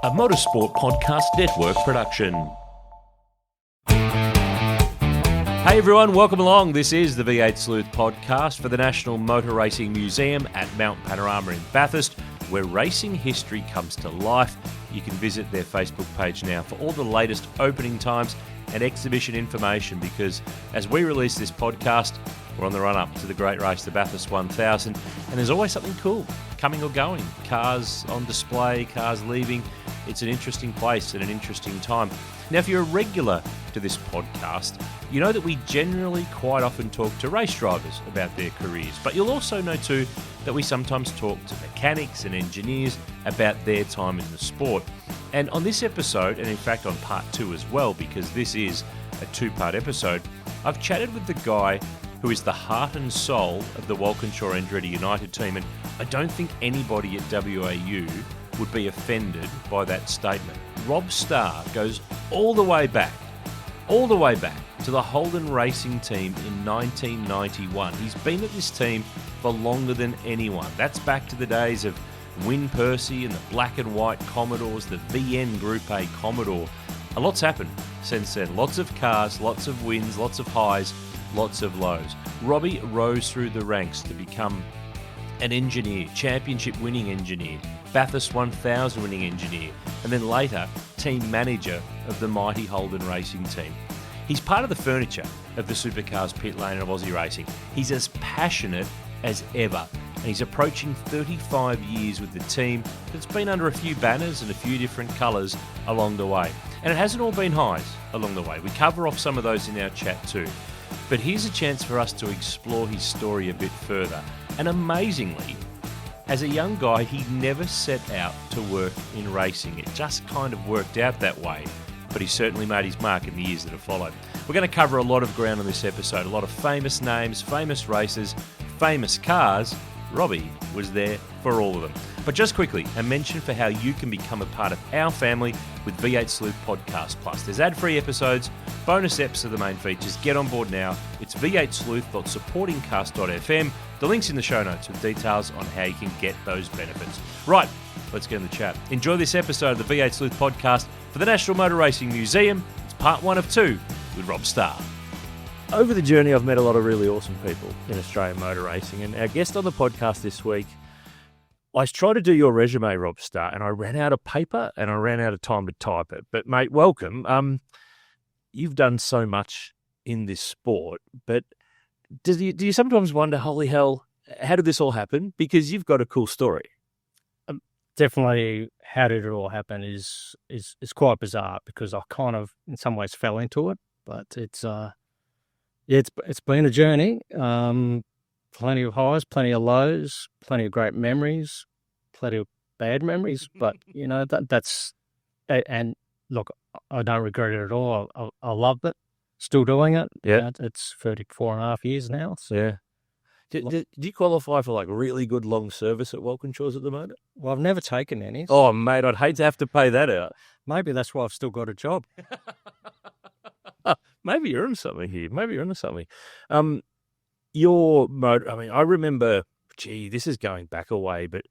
a Motorsport Podcast Network production. Hey everyone, welcome along. This is the V8 Sleuth podcast for the National Motor Racing Museum at Mount Panorama in Bathurst, where racing history comes to life. You can visit their Facebook page now for all the latest opening times and exhibition information, because as we release this podcast, we're on the run-up to the great race, the Bathurst 1000, and there's always something cool coming or going. Cars on display, cars leaving. It's an interesting place and an interesting time. Now, if you're a regular to this podcast, you know that we generally quite often talk to race drivers about their careers, but you'll also know too that we sometimes talk to mechanics and engineers about their time in the sport. And on this episode, and in fact on part 2 as well, because this is a 2-part episode, I've chatted with the guy who is the heart and soul of the Walkinshaw Andretti United team, and I don't think anybody at WAU would be offended by that statement. Robb Starr goes all the way back to the Holden Racing Team in 1991. He's been at this team for longer than anyone. That's back to the days of Win Percy and the black and white Commodores, the VN Group A Commodore. A lot's happened since then. Lots of cars, lots of wins, lots of highs, lots of lows. Robbie rose through the ranks to become an engineer, championship winning engineer, Bathurst 1000 winning engineer, and then later team manager of the mighty Holden Racing Team. He's part of the furniture of the supercars pit lane of Aussie racing. He's as passionate as ever, and he's approaching 35 years with the team that's been under a few banners and a few different colours along the way. And it hasn't all been highs along the way. We cover off some of those in our chat too. But here's a chance for us to explore his story a bit further. And amazingly, as a young guy, he never set out to work in racing. It just kind of worked out that way. But he certainly made his mark in the years that have followed. We're going to cover a lot of ground on this episode. A lot of famous names, famous races, famous cars. Robbie was there for all of them. But just quickly, a mention for how you can become a part of our family with V8 Sleuth Podcast Plus. There's ad-free episodes, bonus eps are the main features. Get on board now. It's v8sleuth.supportingcast.fm. The link's in the show notes with details on how you can get those benefits. Right, let's get in the chat. Enjoy this episode of the V8 Sleuth Podcast for the National Motor Racing Museum. It's part 1 of 2 with Robb Starr. Over the journey, I've met a lot of really awesome people in Australian motor racing, and our guest on the podcast this week, I tried to do your resume, Robb Starr, and I ran out of paper and I ran out of time to type it. But mate, welcome. You've done so much in this sport, but do you sometimes wonder, holy hell, how did this all happen? Because you've got a cool story. Definitely, how did it all happen is quite bizarre, because I kind of in some ways fell into it, but it's been a journey. Plenty of highs, plenty of lows, plenty of great memories, plenty of bad memories. But that's and look, I don't regret it at all. I loved it. Still doing it. Yeah, it's 34.5 years now. So. Yeah. Do you qualify for like really good long service at Walkinshaw's at the moment? Well, I've never taken any. Oh, mate, I'd hate to have to pay that out. Maybe that's why I've still got a job. Maybe you're on something here. Your motor, I remember, this is going back a way, but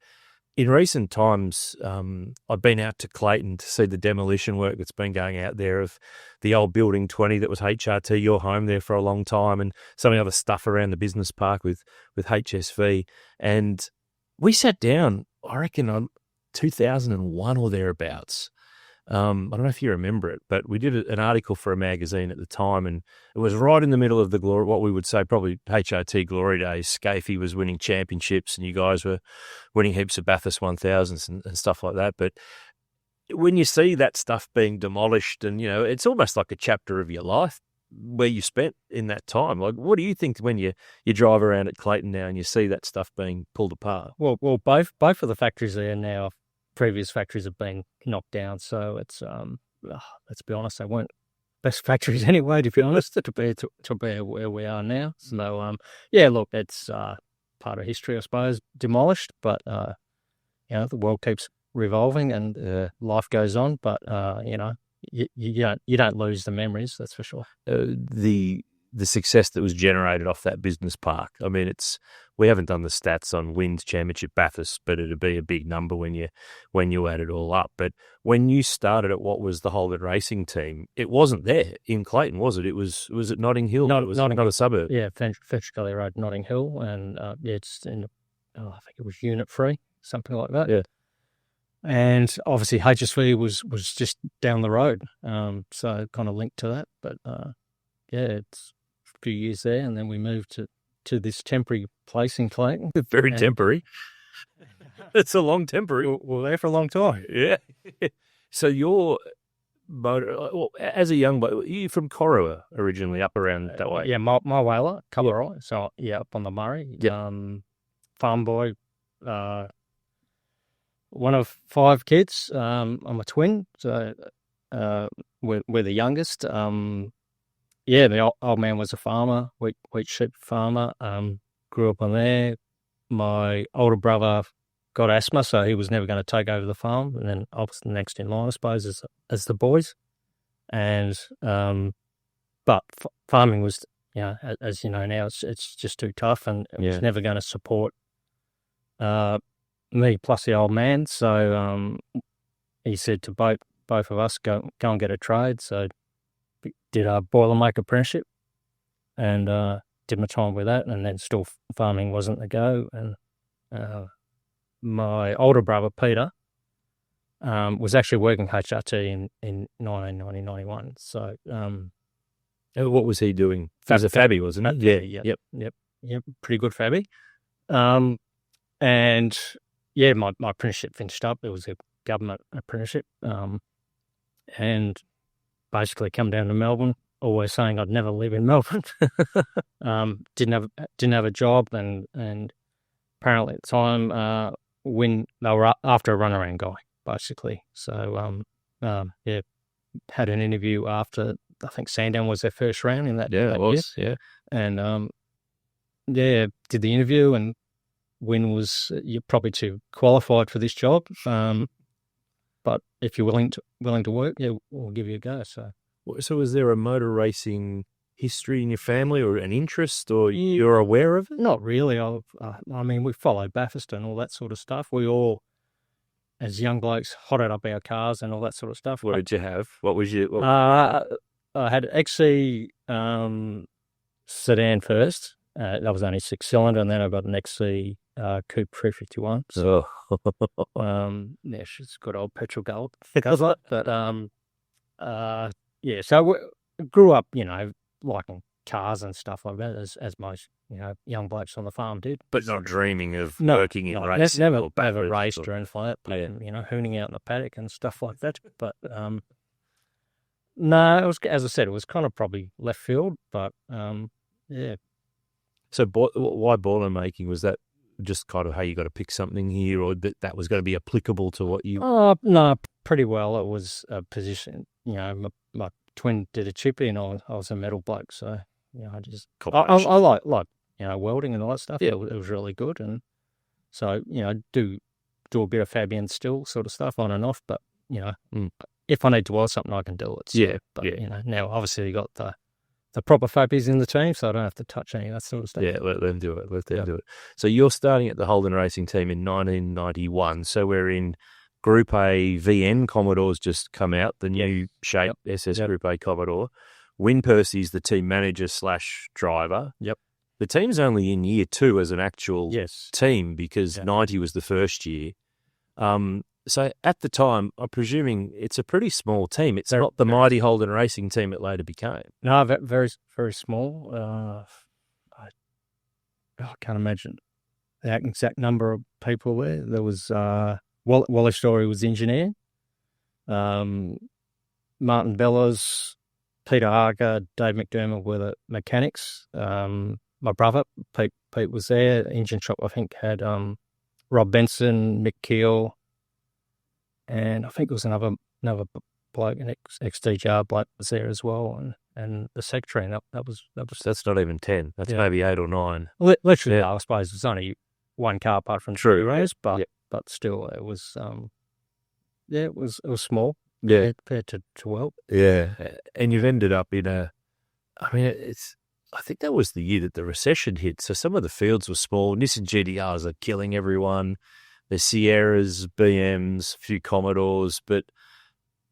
in recent times, I've been out to Clayton to see the demolition work that's been going out there of the old Building 20 that was HRT, your home there for a long time, and some of the other stuff around the business park with HSV. And we sat down, I reckon, on 2001 or thereabouts. I don't know if you remember it, but we did an article for a magazine at the time, and it was right in the middle of the glory, what we would say probably HRT glory days. Scafie was winning championships, and you guys were winning heaps of Bathurst 1000s and stuff like that. But when you see that stuff being demolished, and it's almost like a chapter of your life where you spent in that time. Like, what do you think when you drive around at Clayton now and you see that stuff being pulled apart? Well, both of the factories there now. Previous factories have been knocked down, so it's let's be honest, they weren't best factories anyway, to be honest, to be where we are now. So look, it's part of history, I suppose, demolished, but the world keeps revolving and life goes on. But you don't lose the memories, that's for sure. The the success that was generated off that business park. I mean, we haven't done the stats on wins championship Bathurst, but it'd be a big number when you add it all up. But when you started at what was the Holden Racing Team, it wasn't there in Clayton, was it? It was at Notting Hill. It was not a suburb. Yeah, Fetch Gully Road, Notting Hill, and it's in I think it was Unit 3, something like that. Yeah. And obviously HSV was just down the road, so kind of linked to that. But it's a few years there, and then we moved to this temporary place in Clayton. Very temporary. It's a long temporary. We're there for a long time. Yeah. So you're as a young boy, you from Corowa originally, up around that way? Yeah, my Whaler, Collaroy. So yeah, up on the Murray. Yep. Farm boy. One of 5 kids. I'm a twin, so we're the youngest. The old man was a farmer, wheat sheep farmer. Grew up on there. My older brother got asthma, so he was never going to take over the farm. And then obviously next in line, I suppose, as the boys. And but farming was, as you know now, it's just too tough, and it was never going to support me plus the old man. So he said to both of us, go and get a trade. So did a Boilermaker apprenticeship, and did my time with that, and then still farming wasn't the go. And my older brother Peter was actually working HRT in 1991. So what was he doing? He was a fabby, wasn't he? Yep, pretty good fabby. And my apprenticeship finished up. It was a government apprenticeship, and basically come down to Melbourne, always saying I'd never live in Melbourne. Didn't have a job, and apparently at the time when they were after a runaround guy, basically. So had an interview after, I think Sandown was their first round in that. Yeah, it was. Year. Yeah, and did the interview, and Win was you're probably too qualified for this job, but if you're willing to work, we'll give you a go. So was there a motor racing history in your family, or an interest, or you're aware of it? Not really. I mean, we followed Bathurst and all that sort of stuff. We all, as young blokes, hotted up our cars and all that sort of stuff. What did you have? What was your? I had XC sedan first. That was only 6-cylinder, and then I got an XC Coupe 351. So, she's got old petrol gold. But so we grew up, liking cars and stuff like that, as most young blokes on the farm did. But not dreaming of working in racing. Never raced or anything like that. But, hooning out in the paddock and stuff like that. But no, it was, as I said, it was kind of probably left field. But So why boiler making? Was that just kind of, hey, you got to pick something here, or that was going to be applicable to what you? No, pretty well. It was a position. My twin did a chippy, and I was a metal bloke, so I just I like welding and all that stuff. Yeah, it was really good, and so do a bit of Fabian still sort of stuff on and off, but if I need to weld something, I can do it. So, now obviously you got the proper Fabies in the team, so I don't have to touch any of that sort of stuff. Yeah, let them do it. Do it. So you're starting at the Holden Racing Team in 1991. So we're in Group A VN. Commodore's just come out, the new shape SS Group A Commodore. Win Percy's the team manager / driver. Yep. The team's only in year 2 as an actual team, because 90 was the first year. So at the time, I'm presuming it's a pretty small team. It's not the mighty Holden Racing Team it later became. No, very, very small. I can't imagine the exact number of people there. There was Wally Story was the engineer. Martin Bellows, Peter Harker, Dave McDermott were the mechanics. My brother, Pete was there. Engine shop, I think, had Rob Benson, Mick Keel, and I think it was another bloke, an ex-DJR bloke was there as well, and the secretary, and that's not even 10. That's maybe 8 or 9. Literally, I suppose it's only one car apart from the race, but still, it was it was small. Yeah, compared to weld. Yeah, and you've ended up in I mean, I think that was the year that the recession hit. So some of the fields were small. Nissan GTRs are killing everyone. The Sierras, BMs, a few Commodores, but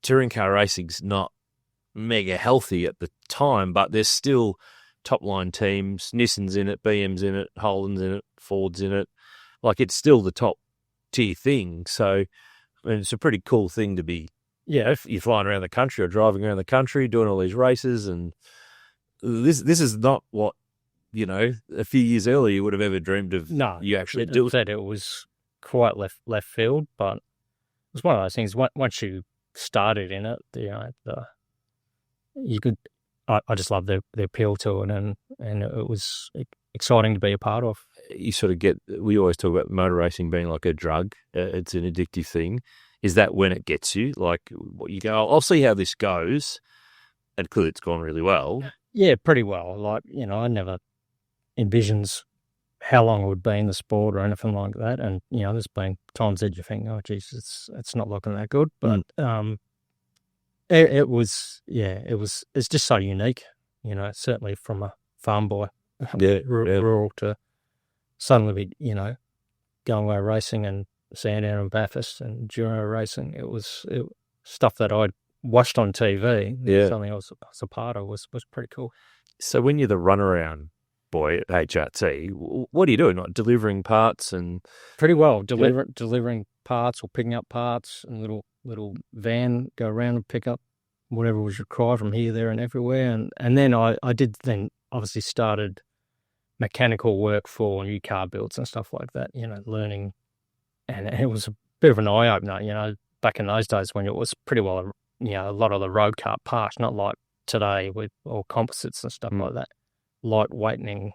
touring car racing's not mega healthy at the time, but there's still top-line teams. Nissan's in it, BM's in it, Holden's in it, Ford's in it. Like, it's still the top-tier thing. So, I mean, it's a pretty cool thing to be, if you're flying around the country or driving around the country, doing all these races, and this is not what, a few years earlier you would have ever dreamed of. No, you actually do. It was quite left field, but it was one of those things. Once you started in it, you could. I just love the appeal to it, and it was exciting to be a part of. You sort of we always talk about motor racing being like a drug. It's an addictive thing. Is that when it gets you? Like, you go, I'll see how this goes, and clearly it's gone really well. Yeah, pretty well. Like, I never envisions how long it would be in the sport or anything like that. And, there's been times that you think, oh, geez, it's not looking that good. But it's just so unique, certainly from a farm boy, rural to suddenly be, going away racing and Sandown and Bathurst and Jura racing. It was stuff that I'd watched on TV. Yeah. Something I was a part of was pretty cool. So when you're the runaround boy at HRT, what are you doing? Like delivering parts and pretty well delivering parts or picking up parts, and little van go around and pick up whatever was required from here, there, and everywhere. And then I did then obviously started mechanical work for new car builds and stuff like that. Learning, and it was a bit of an eye opener. Back in those days when it was pretty well a lot of the road car parts, not like today with all composites and stuff like that. Lightweightening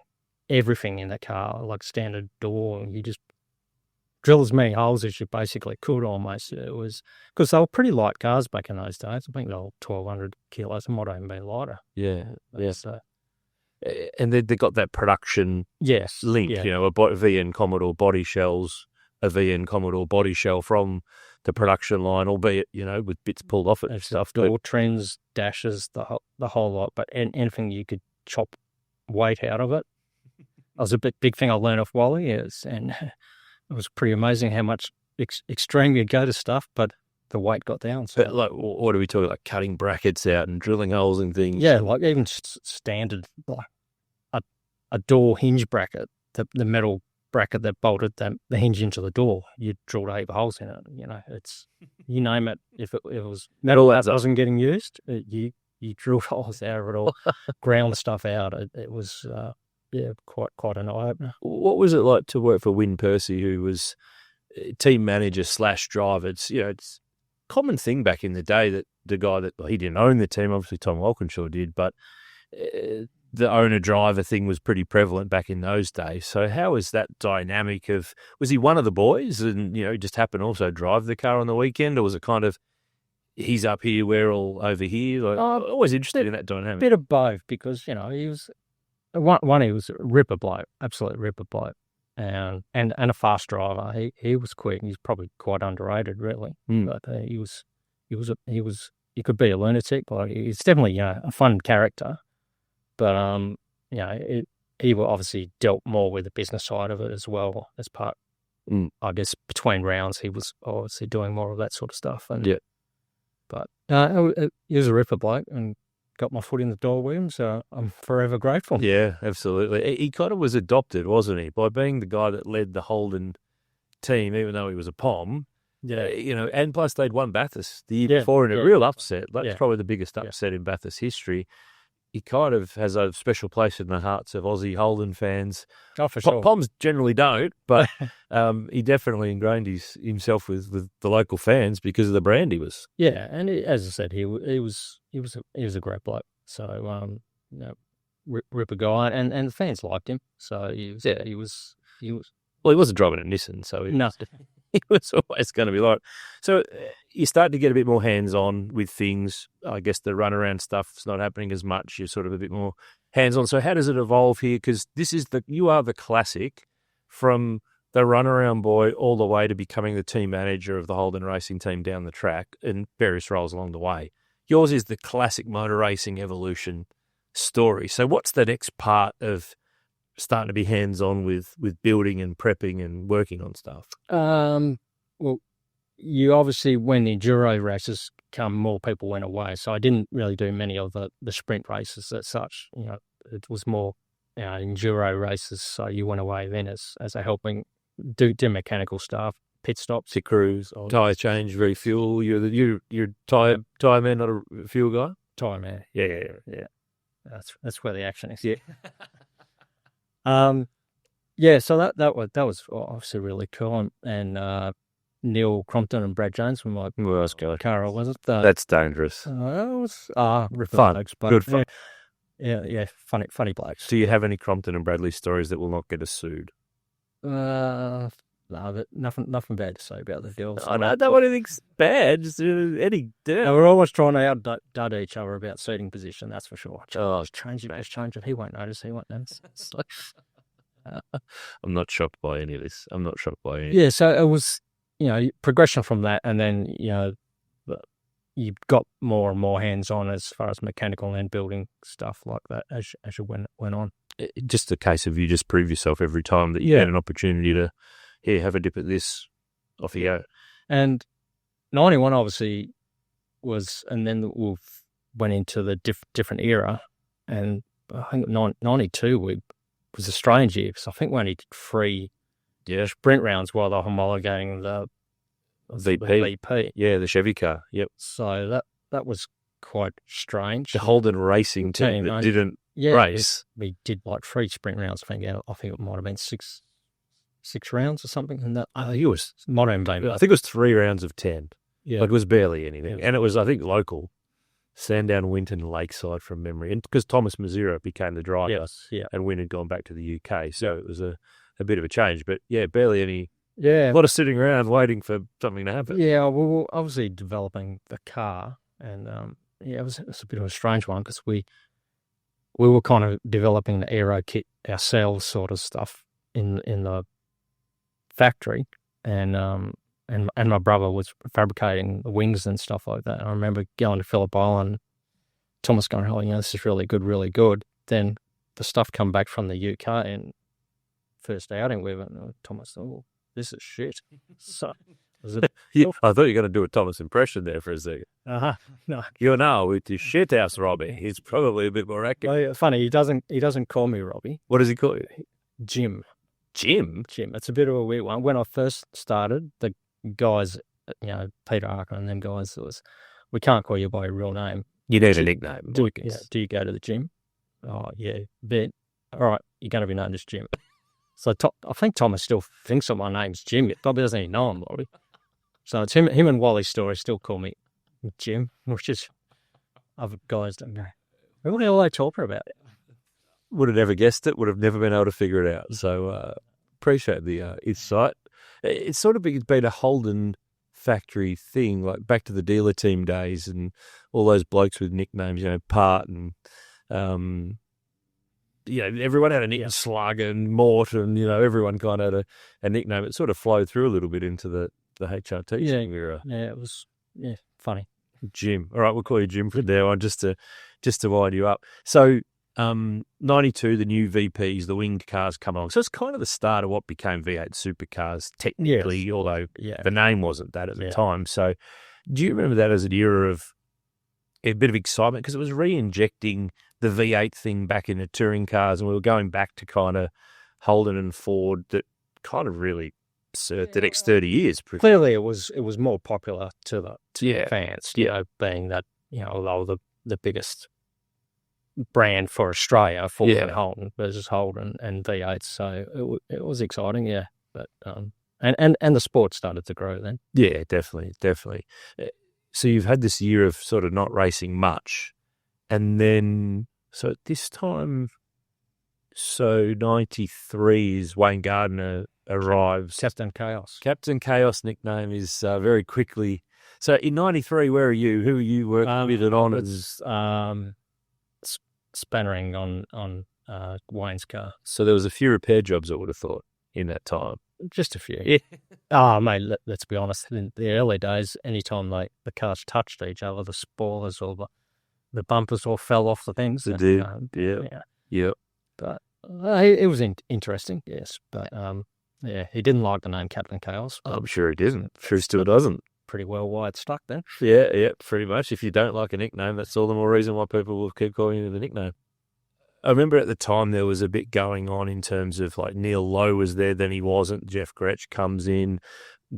everything in the car, like standard door. You just drill as many holes as you basically could almost. It was because they were pretty light cars back in those days. I think they were 1,200 kilos. It might even be lighter. Yeah. And they got that production link, yeah. A VN Commodore body shells, a VN Commodore body shell from the production line, albeit, with bits pulled off it and stuff. Door trims, dashes, the whole lot, but anything you could chop weight out of it. That was a big thing I learned off Wally, and it was pretty amazing how much extreme you'd go to stuff, but the weight got down. So. But like, what are we talking, like cutting brackets out and drilling holes and things? Yeah, like even standard, like a door hinge bracket, the metal bracket that bolted the hinge into the door, you drilled a heap of holes in it. It's, you name it. If it was metal that wasn't getting used, you drilled holes out of it or ground stuff out. It was quite an eye opener. What was it like to work for Win Percy, who was team manager / driver? It's a common thing back in the day that the guy that he didn't own the team, obviously Tom Walkinshaw did, but the owner-driver thing was pretty prevalent back in those days. So how was that dynamic of, was he one of the boys and, just happened to also drive the car on the weekend, or was it kind of, he's up here, we're all over here? Like, always interested in that dynamic. A bit of both, because, he was, he was a ripper bloke, absolute ripper bloke, and a fast driver. He was quick. He's probably quite underrated, really. But he could be a lunatic. Like, he's definitely, a fun character. But, he obviously dealt more with the business side of it as well as part, I guess, between rounds, he was obviously doing more of that sort of stuff. But he was a ripper bloke and got my foot in the door with him, so I'm forever grateful. Yeah, absolutely. He kind of was adopted, wasn't he, by being the guy that led the Holden team, even though he was a POM. Yeah. And plus they'd won Bathurst the year before in a real upset. That's probably the biggest upset in Bathurst history. He kind of has a special place in the hearts of Aussie Holden fans. Oh, for sure. POMs generally don't, but he definitely ingrained himself with the local fans because of the brand he was. Yeah, and as I said, he was a great bloke. So ripper guy, and the fans liked him. So he was. Well, he wasn't driving a Nissan, so he was always going to be like. So you start to get a bit more hands-on with things. I guess the runaround stuff's not happening as much. You're sort of a bit more hands-on. So how does it evolve here? Because you are the classic from the runaround boy all the way to becoming the team manager of the Holden Racing Team down the track in various roles along the way. Yours is the classic motor racing evolution story. So what's the next part of starting to be hands-on with building and prepping and working on stuff? Well, you obviously, when the enduro races come, more people went away. So I didn't really do many of the sprint races as such. It was more enduro races. So you went away then as a helping do mechanical stuff, pit stops, Pit crews, tyre change, refuel. You're tyre man, not a fuel guy. Tyre man. Yeah. That's where the action is. Yeah. So that was obviously really cool, and Neil Crompton and Brad Jones from my car, was it? That's dangerous. It was fun, blokes, but good fun. Yeah, funny blokes. Do you have any Crompton and Bradley stories that will not get us sued? No, but nothing bad to say about the deals. I don't want anything bad. Just any dirt. No, we're always trying to out-dud each other about seating position. That's for sure. Change it. He won't notice. He won't notice. I'm not shocked by any of this. Yeah, so it was, progression from that, and then you got more and more hands-on as far as mechanical and building stuff like that as you went on. Just a case of you just prove yourself every time that you had an opportunity to, have a dip at this, off you go. And 91 obviously was, and then we went into the different era, and I think 92 was a strange year, because I think we only did 3 sprint rounds while they're homologating the VP. Yeah, the Chevy car. Yep. So that was quite strange. The Holden Racing Team that didn't race. We did like 3 sprint rounds. I think it might have been 6 rounds or something. And that I think it was modern. I think it was 3 rounds of 10. Yeah, but it was barely anything, and it was, I think, local. Sandown, Winton, Lakeside from memory, and because Thomas Mazura became the driver, and Wynn had gone back to the UK, so it was a bit of a change. But barely any. Yeah, a lot of sitting around waiting for something to happen. Yeah, we were obviously developing the car, and it was a bit of a strange one, because we were kind of developing the aero kit ourselves, sort of stuff in the factory, and my brother was fabricating the wings and stuff like that. And I remember going to Phillip Island, Thomas going, this is really good. Then the stuff come back from the UK, and first outing with it, and Thomas, this is shit. So, I thought you were going to do a Thomas impression there for a second. No. With the shit house Robbie, he's probably a bit more accurate. Funny, he doesn't call me Robbie. What does he call you? Jim. Jim? It's a bit of a weird one. When I first started, the guys, Peter Arkin and them guys, we can't call you by your real name. You need a nickname. Do you go to the gym? Oh, yeah, bet. All right, you're going to be known as Jim. So I think Thomas still thinks that my name's Jim. He probably doesn't even know him, Robbie. So it's him and Wally Story still call me Jim, which is other guys don't know. What the hell are they talking about? Would have never guessed it, would have never been able to figure it out. So appreciate the insight. It's sort of been a Holden factory thing, like back to the dealer team days and all those blokes with nicknames, Part and, everyone had a nickname, Slug and Mort, and, everyone kind of had a nickname. It sort of flowed through a little bit into the HRT era. Yeah, it was, funny. Jim. All right, we'll call you Jim from now on just to wind you up. So, 92, the new VPs, the winged cars come along. So it's kind of the start of what became V8 supercars, technically, although the name wasn't that at the time. So do you remember that as an era of a bit of excitement? Because it was re-injecting the V8 thing back into touring cars, and we were going back to kind of Holden and Ford that kind of really served the next 30 years. Clearly it was more popular to the fans, being that, although the biggest brand for Australia, Ford and Holden versus Holden and V8. So it was exciting, but and the sport started to grow then. Yeah, definitely. So you've had this year of sort of not racing much, and then so at this time, 93 is Wayne Gardner arrives. Captain Chaos. Captain Chaos nickname is very quickly. So in 93, where are you? Who are you working with and on? It's spannering on Wayne's car. So there was a few repair jobs, I would have thought, in that time. Just a few. Yeah. Mate, let's be honest. In the early days, anytime the cars touched each other, the spoilers or the bumpers all fell off the things. They did. Yeah. But it was interesting, yes. But he didn't like the name Captain Chaos. I'm sure he didn't. I'm sure he still doesn't. Pretty well wide stuck then. Yeah, pretty much. If you don't like a nickname, that's all the more reason why people will keep calling you the nickname. I remember at the time there was a bit going on in terms of like Neil Lowe was there, then he wasn't. Jeff Gretsch comes in.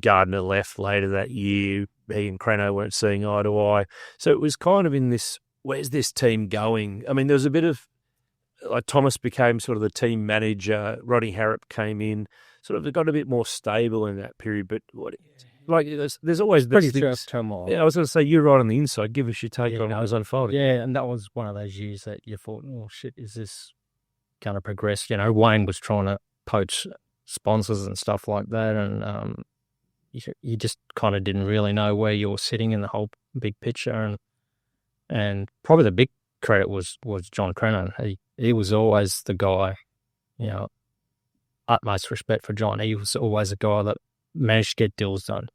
Gardner left later that year. He and Creno weren't seeing eye to eye. So it was kind of in this, where's this team going? I mean, there was a bit of, like Thomas became sort of the team manager. Rodney Harrop came in. Sort of got a bit more stable in that period. But there's always pretty things, turmoil. Yeah, I was going to say, you're right on the inside. Give us your take on how it was unfolding. Yeah, and that was one of those years that you thought, oh, shit, is this going to progress? Wayne was trying to poach sponsors and stuff like that, and you just kind of didn't really know where you were sitting in the whole big picture. And probably the big credit was John Crennan. He was always the guy, utmost respect for John. He was always a guy that managed to get deals done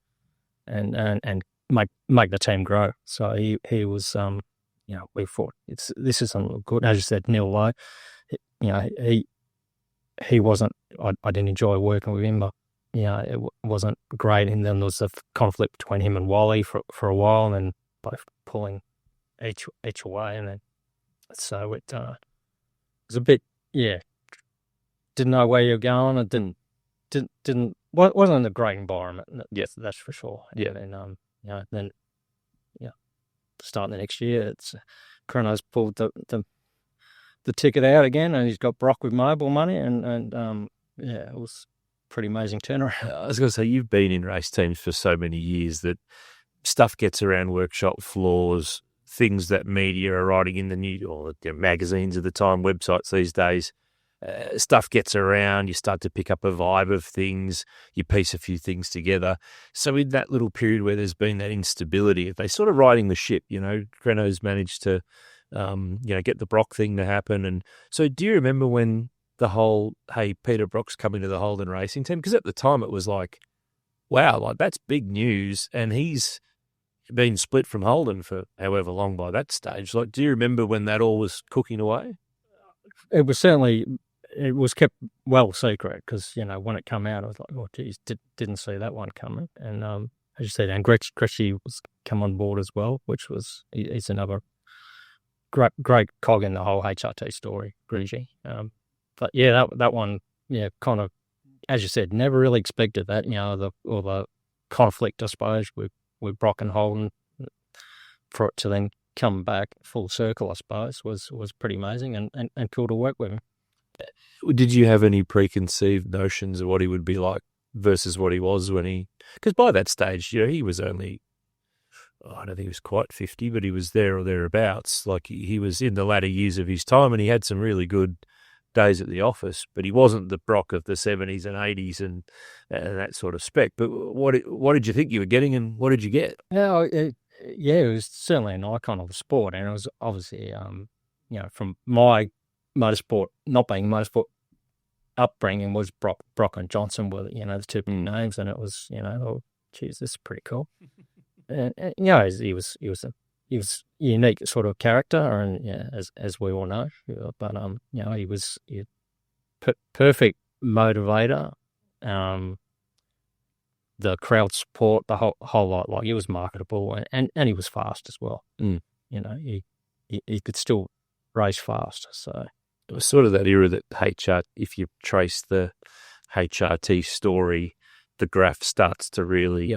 and make the team grow. So he was, we thought this isn't look good. As you said, Neil Lowe, he wasn't. I didn't enjoy working with him, but it wasn't great. And then there was a conflict between him and Wally for a while, and then both pulling each away, and then so it was a bit, didn't know where you're going. It wasn't a great environment. Yes, that's for sure. Yeah, and then starting the next year, it's Crono's pulled the ticket out again, and he's got Brock with mobile money, and it was pretty amazing turnaround. I was going to say, you've been in race teams for so many years that stuff gets around workshop floors, things that media are writing in the news or the magazines at the time, websites these days. Stuff gets around, you start to pick up a vibe of things, you piece a few things together. So in that little period where there's been that instability, if they're sort of riding the ship, Creno's managed to, get the Brock thing to happen. And so do you remember when the whole, hey, Peter Brock's coming to the Holden Racing Team? Because at the time it was like, wow, like that's big news. And he's been split from Holden for however long by that stage. Like, do you remember when that all was cooking away? It was kept well secret because, when it came out, I was like, oh, geez, didn't see that one coming. And as you said, and Gretschy was come on board as well, which was, he's another great cog in the whole HRT story, Gretschy. But yeah, that one, kind of, as you said, never really expected that, the conflict, I suppose, with Brock and Holden for it to then come back full circle, I suppose, was pretty amazing and cool to work with him. Did you have any preconceived notions of what he would be like versus what he was because by that stage, he was only, I don't think he was quite 50, but he was there or thereabouts. Like he was in the latter years of his time, and he had some really good days at the office, but he wasn't the Brock of the 70s and 80s and that sort of spec. But what did you think you were getting, and what did you get? It was certainly an icon of the sport, and it was obviously, from my motorsport, not being motorsport upbringing, was Brock and Johnson were, the two big names, and it was, oh, geez, this is pretty cool. and he was a unique sort of character, and as we all know, but he was perfect motivator. The crowd support, the whole lot. Like, he was marketable, and he was fast as well. He could still race fast. So it was sort of that era that if you trace the HRT story, the graph starts to really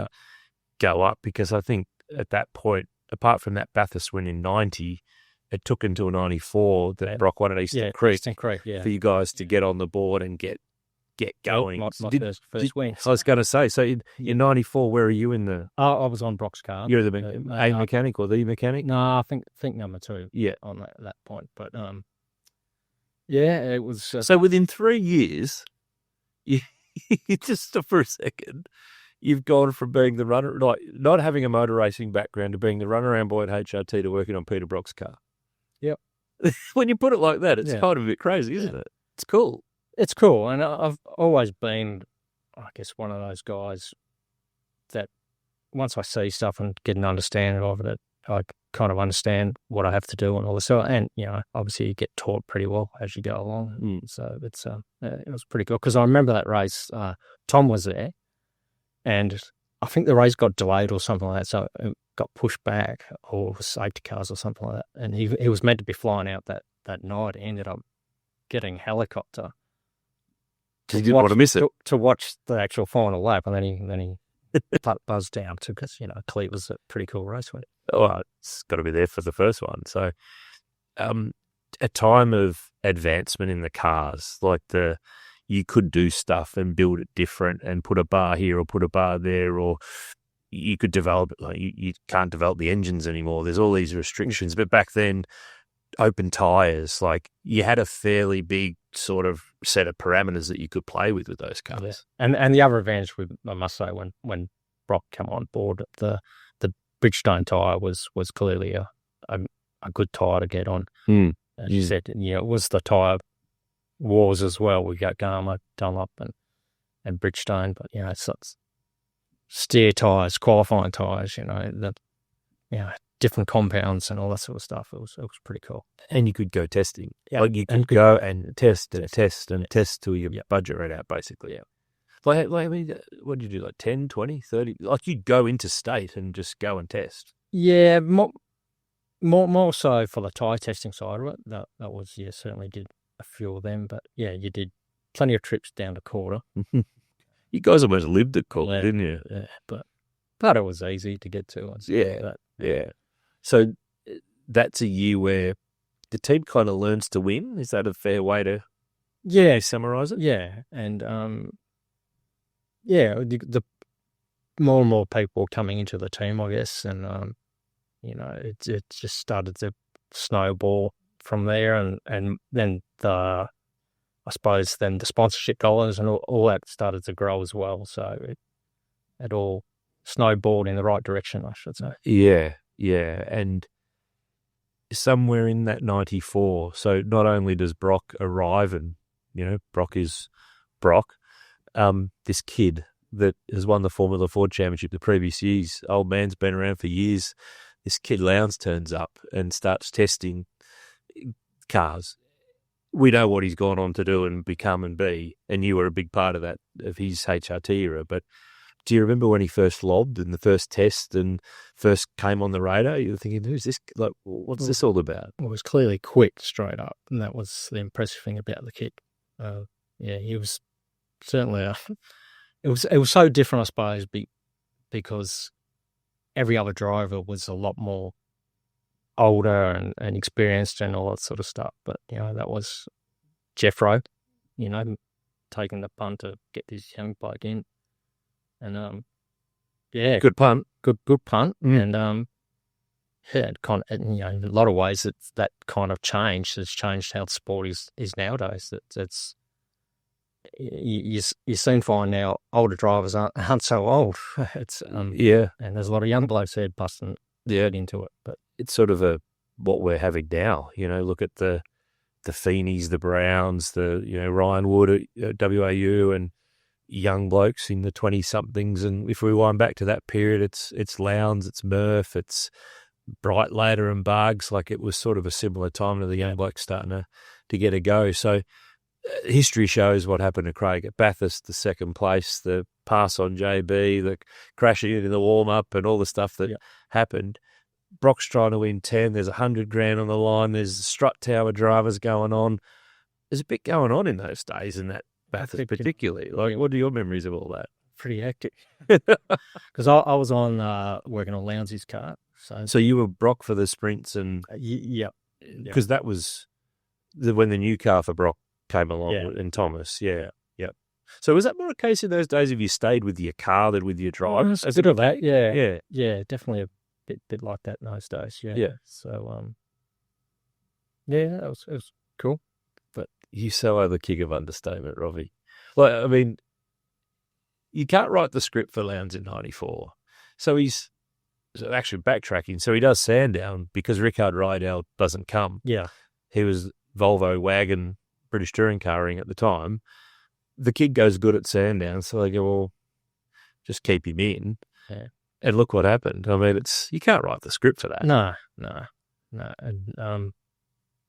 go up, because I think at that point, apart from that Bathurst win in 90, it took until 94 that Brock won at Eastern Creek for you guys to get on the board and get going. My first win. I was going to say, so in 94, where are you in the... I was on Brock's car. You're the A mechanic or the mechanic? No, I think number 2 on that point. But, it was... so within 3 years, you just stop for a second, you've gone from being the runner, like not having a motor racing background, to being the runaround boy at HRT to working on Peter Brock's car. Yep. When you put it like that, it's kind of a bit crazy, isn't it? It's cool. It's cool, and I've always been, I guess, one of those guys that once I see stuff and get an understanding of it, kind of understand what I have to do and all this. So, and obviously you get taught pretty well as you go along. So it was pretty cool because I remember that race. Tom was there, and I think the race got delayed or something like that, so it got pushed back, or it was safety cars or something like that. And he was meant to be flying out that night. He ended up getting a helicopter. He didn't want to miss it. To watch the actual final lap, and then he buzzed down because clearly it was a pretty cool race. Wasn't it? Well, it's got to be there for the first one. So, a time of advancement in the cars, like you could do stuff and build it different and put a bar here or put a bar there, or you could develop it. Like you can't develop the engines anymore. There's all these restrictions. But back then, open tires, like you had a fairly big sort of set of parameters that you could play with those cars. Yeah. And the other advantage, I must say, when Brock came on board, the Bridgestone tyre was clearly a good tyre to get on. As you said, it was the tyre wars as well. We got Garma, Dunlop, and Bridgestone, but it's steer tyres, qualifying tyres, different compounds and all that sort of stuff. It was pretty cool. And you could go testing. Yeah. Like you could go and test till your budget ran out, basically. Yeah. Like, I mean, what did you do, like 10, 20, 30? Like you'd go into state and just go and test. Yeah, more so for the tyre testing side of it. That was, certainly did a few of them. But, you did plenty of trips down to Quarter. You guys almost lived at Quarter, didn't you? Yeah, but it was easy to get to. Yeah. So that's a year where the team kind of learns to win. Is that a fair way to summarize it? Yeah, and the more and more people coming into the team, I guess, and it just started to snowball from there, and then the sponsorship dollars and all that started to grow as well. So it all snowballed in the right direction, I should say. Yeah, and somewhere in that 94, so not only does Brock arrive, and, Brock is Brock, this kid that has won the Formula 4 Championship the previous years, old man's been around for years, this kid Lowndes turns up and starts testing cars. We know what he's gone on to do and become and be, and you were a big part of that, of his HRT era, but do you remember when he first lobbed in the first test and first came on the radar? You were thinking, who's this? Like, what's this all about? Well, it was clearly quick straight up, and that was the impressive thing about the kid. He was certainly it was so different, I suppose, because every other driver was a lot more older and experienced and all that sort of stuff. But that was Jeffro, taking the punt to get this young bloke in. And good punt, good punt, and it kind of, in a lot of ways that kind of changed. It's changed how the sport is nowadays. It's you soon find now older drivers aren't so old. It's and there's a lot of young blokes there busting into it. But it's sort of what we're having now. Look at the Feeneys, the Browns, the Ryan Wood at WAU, and young blokes in the 20-somethings, and if we wind back to that period, it's Lowndes, it's Murph, it's Brightladder and Bargs. Like, it was sort of a similar time to the young blokes starting to get a go. So history shows what happened to Craig at Bathurst, the second place, the pass on JB, the crashing in the warm-up and all the stuff that happened. Brock's trying to win 10, there's $100,000 on the line, there's strut tower drivers going on. There's a bit going on in those days in that Bathurst particularly. Like, what are your memories of all that? Pretty hectic. Because I was on working on Lowndes' car. So you were Brock for the sprints and... Because that was when the new car for Brock came along and Thomas. Yeah. So was that more a case in those days of you stayed with your car than with your drivers? A bit of that, yeah. Yeah, definitely a bit like that in those days, yeah. So, it was cool. But you so are the king of understatement, Robbie. Like, I mean, you can't write the script for Lowndes in 94. So he's actually backtracking. So he does Sandown because Rickard Rydell doesn't come. Yeah. He was Volvo wagon British touring carring at the time. The kid goes good at Sandown, so they go, well, just keep him in. Yeah. And look what happened. I mean, you can't write the script for that. No. And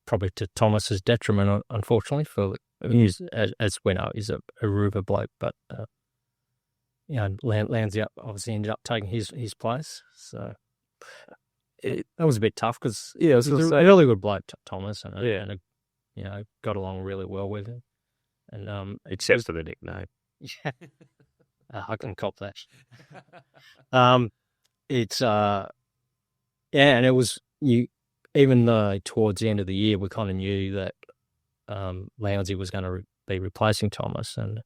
probably to Thomas's detriment, unfortunately, for he's, as we know, he's a Aruba bloke, but Landsy obviously ended up taking his place. So that was a bit tough because I was he's a really good bloke, Thomas, and got along really well with him. And except for the nickname. Yeah. I can cop that. It's and it was even though towards the end of the year we kind of knew that Lounsey was going to be replacing Thomas and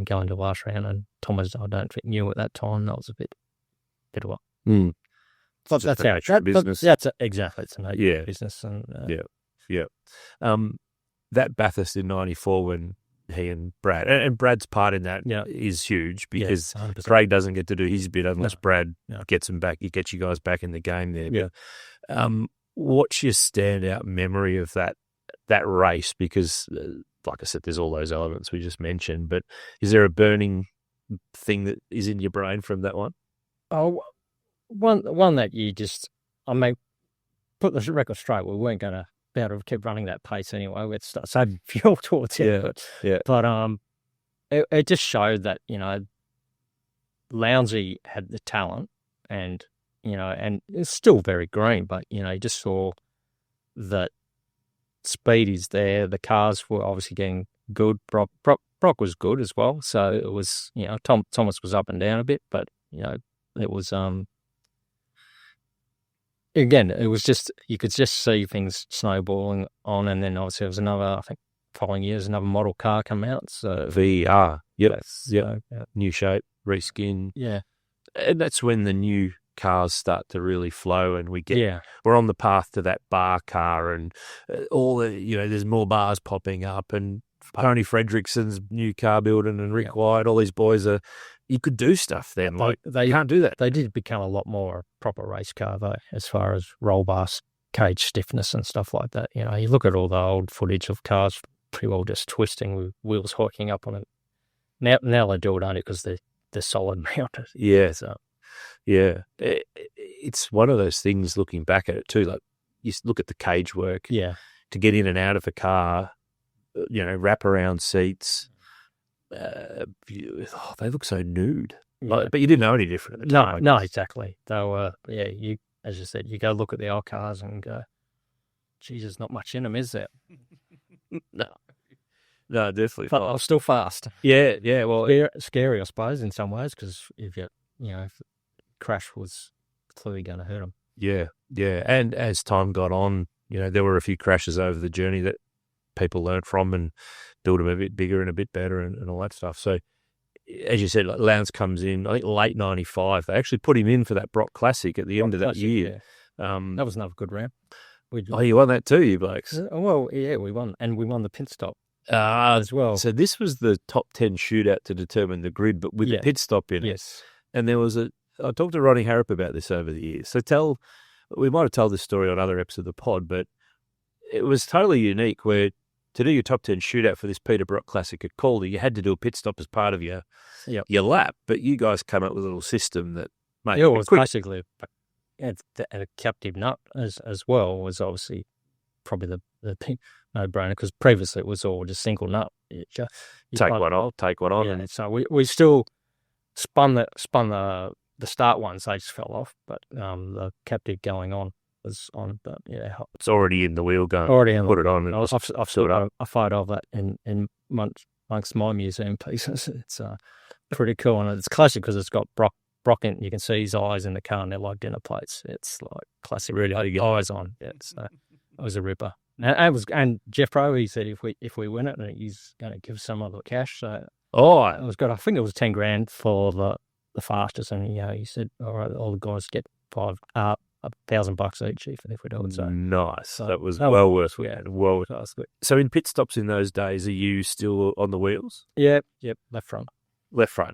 going to last round, and Thomas I don't think knew at that time. That was a bit of what. But that's how it's business. That's exactly it's a business, and that Bathurst in '94 when he and Brad and Brad's part in that is huge because Craig doesn't get to do his bit unless Brad gets him back. He gets you guys back in the game there. Yeah. What's your standout memory of that race? Because, like I said, there's all those elements we just mentioned. But is there a burning thing that is in your brain from that one? Oh, one that you just, put the record straight. We weren't going to be able to keep running that pace anyway. We'd start saving fuel towards it. But it just showed that Lounsey had the talent, and it's still very green. But you just saw that speed is there. The cars were obviously getting good. Brock was good as well. So it was Thomas was up and down a bit, but it was again, it was just, you could just see things snowballing on, and then obviously there was another, I think, following years, another model car come out. So VR, yep. New shape, reskin. Yeah. And that's when the new cars start to really flow, and we're on the path to that bar car, and all the, there's more bars popping up, and Tony Fredrickson's new car building, and Rick White, all these boys you could do stuff then. They can't do that. They did become a lot more proper race car, though, as far as roll bar, cage stiffness and stuff like that. You look at all the old footage of cars pretty well just twisting with wheels hiking up on it. Now they do it only because they're solid mounted. Yeah. So, yeah. It's one of those things looking back at it too. Like, you look at the cage work. Yeah. To get in and out of a car, wrap around seats. They look so nude. Yeah. But you didn't know any different at the time. No, exactly. They were, you, as you said, you go look at the old cars and go, geez, there's not much in them, is there? No, definitely. But I'm still fast. Yeah. Well, scary, I suppose, in some ways, because if the crash was clearly going to hurt them. Yeah. And as time got on, there were a few crashes over the journey that people learned from and build them a bit bigger and a bit better and all that stuff. So, as you said, Lowndes comes in, I think late 95. They actually put him in for that Brock Classic at the end of that year. Yeah. That was another good round. You won that too, you blokes? Well, yeah, we won. And we won the pit stop as well. So this was the top 10 shootout to determine the grid, but with the pit stop in it. Yes. And there was I talked to Ronnie Harrop about this over the years. So we might have told this story on other episodes of the pod, but it was totally unique where to do your top 10 shootout for this Peter Brock Classic at Calder, you had to do a pit stop as part of your lap. But you guys come up with a little system that made it was quick. Basically a captive nut as well was obviously probably the big no-brainer, because previously it was all just single nut. Take one on. Yeah, and so we still spun the start ones, they just fell off, but the captive going on was on. But it's already in the wheel going. Put it on. I fired off that in amongst my museum pieces. It's pretty cool, and it's classic because it's got Brock in. You can see his eyes in the car, and they're like dinner plates. It's like classic. Really eyes on. Yeah, so it was a ripper. And Jeff Pro, he said if we win it, he's going to give some of the cash. So it was good. I think it was $10,000 for the fastest, and he said, all right, all the guys get $1,000 each if we do it. So nice. So that was well worth it. Well worth it. So in pit stops in those days, are you still on the wheels? Yep. Left front.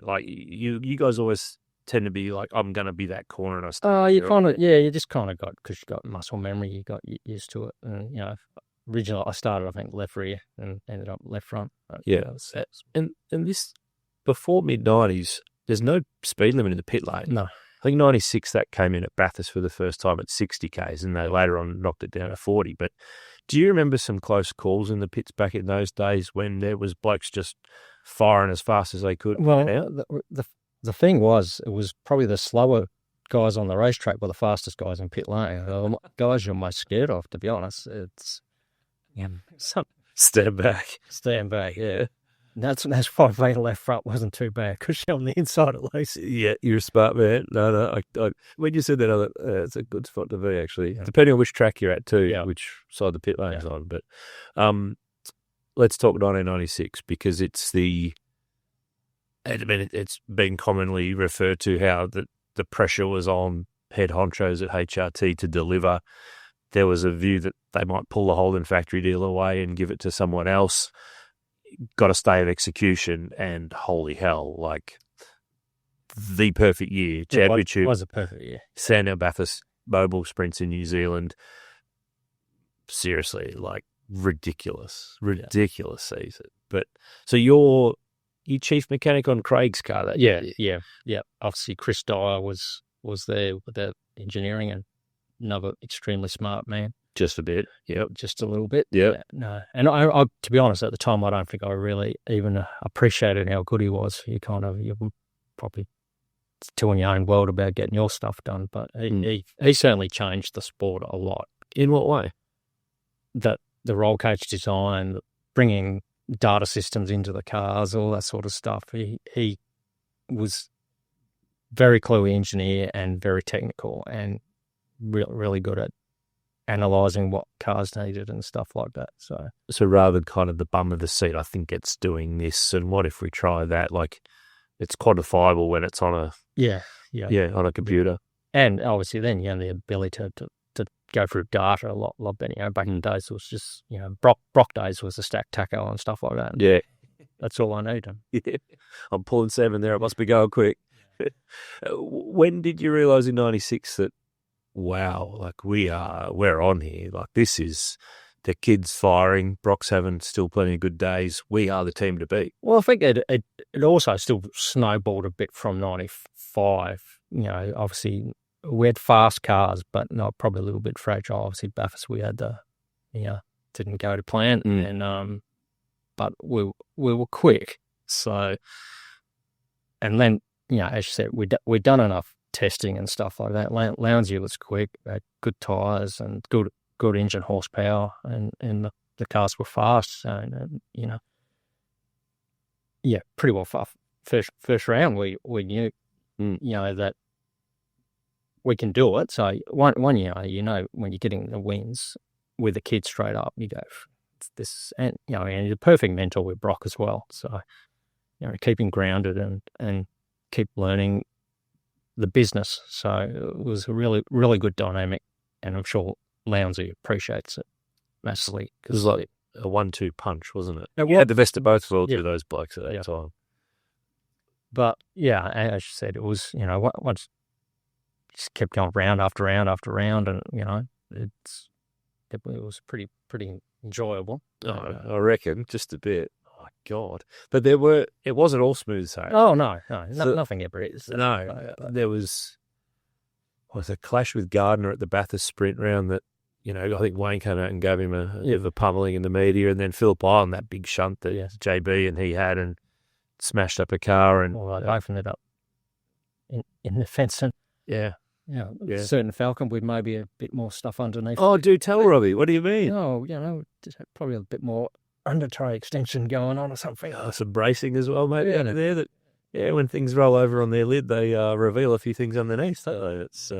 Like you guys always tend to be like, I'm going to be that corner, and you just kind of got, because you got muscle memory, you got used to it. And originally I started, I think, left rear and ended up left front. And this before mid-90s, there's no speed limit in the pit lane. No. I think 96 that came in at Bathurst for the first time at 60 Ks, and they later on knocked it down to 40. But do you remember some close calls in the pits back in those days when there was blokes just firing as fast as they could? Well, the thing was, it was probably the slower guys on the racetrack were the fastest guys in pit lane. Guys you're most scared of, to be honest. It's Stand back. Stand back, yeah. That's why Vita left front wasn't too bad, because you're on the inside at least. Yeah, you're a smart man. No, when you said that, I thought, it's a good spot to be, actually. Yeah. Depending on which track you're at, too, which side the pit lane's on. But let's talk 1996, because it's been commonly referred to how the pressure was on head honchos at HRT to deliver. There was a view that they might pull the Holden factory deal away and give it to someone else. Got a stay of execution, and holy hell, like the perfect year. Championship. It was a perfect year. Sandown Bathurst mobile sprints in New Zealand. Seriously, like ridiculous season. But so you're chief mechanic on Craig's car that year? Yeah. Obviously, Chris Dyer was there with the engineering, and another extremely smart man. Just a bit, just a little bit. Yeah, no, and I, to be honest, at the time, I don't think I really even appreciated how good he was. You were probably still in your own world about getting your stuff done, but he certainly changed the sport a lot. In what way? The roll cage design, bringing data systems into the cars, all that sort of stuff. He was very clever engineer and very technical, and really good at analysing what cars needed and stuff like that. So rather than kind of the bum of the seat, I think it's doing this, and what if we try that? Like, it's quantifiable when it's on a on a computer. And obviously then you have the ability to go through data a lot better. Back in the days it was just, Brock days was a stack tacho and stuff like that. Yeah. That's all I need. Yeah. I'm pulling 7 there. It must be going quick. When did you realise in 96 that, wow, like we're on here. Like, this is the kids firing. Brock's having still plenty of good days. We are the team to beat. Well, I think it also still snowballed a bit from 95. Obviously we had fast cars, but not probably a little bit fragile. Obviously Bathurst, we had didn't go to plan, and but we were quick. So, and then as you said, we'd done enough testing and stuff like that. Lownsy was quick, had good tyres and good engine horsepower, and the cars were fast. So, pretty well fast. First round, we knew, that we can do it. So one year, when you're getting the wins with the kids straight up, you go, this, and and he's a perfect mentor with Brock as well. So keep him grounded and keep learning the business. So it was a really, really good dynamic, and I'm sure Lownsy appreciates it massively. It was like a 1-2 punch, wasn't it? You had the best of both worlds with those blokes at that time. But as you said, it was, once just kept going round after round after round, and it was pretty enjoyable. I reckon just a bit. Oh God! But it wasn't all smooth sailing. Oh no, nothing ever is. No, there was a clash with Gardner at the Bathurst sprint round that, I think Wayne came out and gave him a bit of a pummeling in the media, and then Phillip Island, that big shunt that JB and he had, and smashed up a car, and I opened it up in the fence, and certain Falcon with maybe a bit more stuff underneath. Oh, do tell, Robbie. What do you mean? Oh, just probably a bit more under tray extension going on or something. Oh, some bracing as well, maybe under there. That when things roll over on their lid, they reveal a few things underneath. Don't they? It's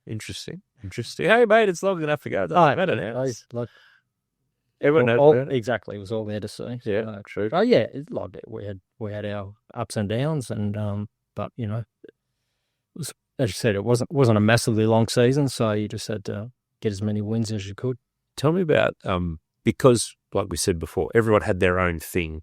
interesting. Hey, mate, it's long enough to go. I don't know. Everyone knows exactly. It was all there to see. Yeah, true. Oh yeah, we had our ups and downs, and but it was, as you said, it wasn't a massively long season, so you just had to get as many wins as you could. Tell me about because, like we said before, everyone had their own thing,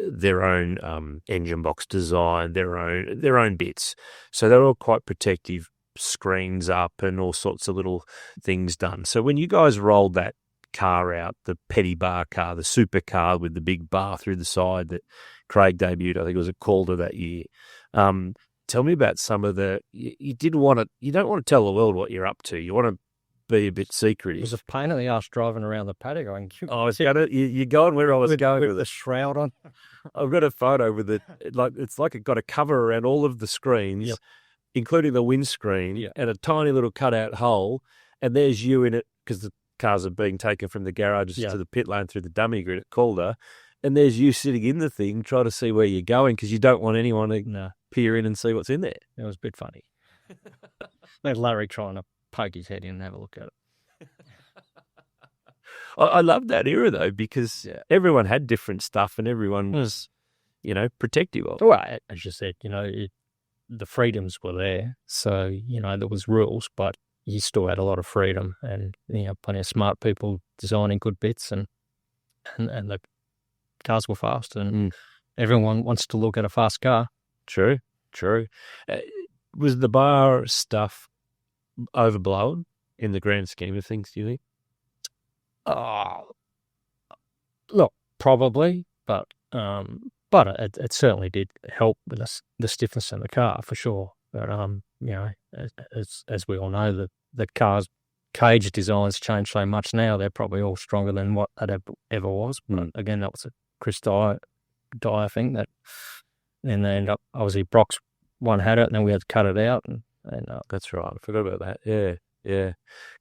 their own engine box design, their own bits. So they're all quite protective, screens up and all sorts of little things done. So when you guys rolled that car out, the petty bar car, the super car with the big bar through the side that Craig debuted, I think it was a Calder that year. Tell tell me about some of the. You don't want to tell the world what you're up to. You want to be a bit secretive. It was a pain in the ass driving around the paddock. You're going where I was going with the it. shroud on. I've got a photo with it. It's like it got a cover around all of the screens, Yep. including the windscreen, and a tiny little cutout hole. And there's you in it because the cars are being taken from the garages to the pit lane through the dummy grid at Calder. And there's you sitting in the thing, trying to see where you're going because you don't want anyone to peer in and see what's in there. It was a bit funny. There's Larry trying to poke his head in and have a look at it. I love that era, though, because everyone had different stuff and everyone was, protective of it. Well, as you said, the freedoms were there. So, there was rules, but you still had a lot of freedom and, plenty of smart people designing good bits and the cars were fast and everyone wants to look at a fast car. True. Was the bar stuff overblown in the grand scheme of things, do you think? Look, probably, but it certainly did help with the stiffness in the car for sure. But as we all know, the car's cage designs change so much now. They're probably all stronger than what that ever was. But again, that was a Chris Dyer thing. That then they end up obviously Brock's one had it, and then we had to cut it out. And that's right. I forgot about that. Yeah,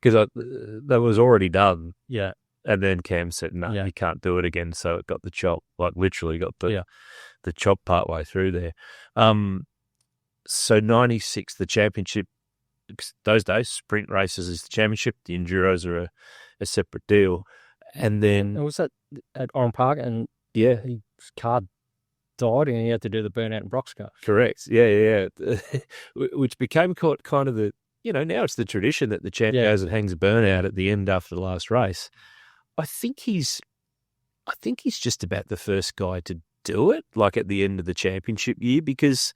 because that was already done. Yeah. And then Cam said, no, you can't do it again. So it got the chop, like literally got the chop part way through there. So 96, the championship, those days, sprint races is the championship. The Enduros are a separate deal. And then... It was at Oran Park and his car died and he had to do the burnout in Brock's car. Correct. Yeah. Which became kind of the, now it's the tradition that the champ goes and hangs a burnout at the end after the last race. I think he's just about the first guy to do it, like at the end of the championship year, because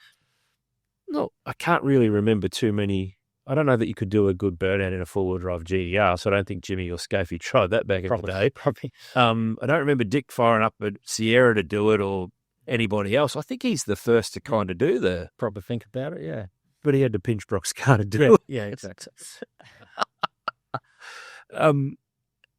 I can't really remember too many. I don't know that you could do a good burnout in a four-wheel drive GDR, so I don't think Jimmy or Scafie tried that back in the day. Probably. I don't remember Dick firing up at Sierra to do it or anybody else. I think he's the first to kind of do the... Probably think about it, yeah. But he had to pinch Brock's car to do it. Yeah, exactly.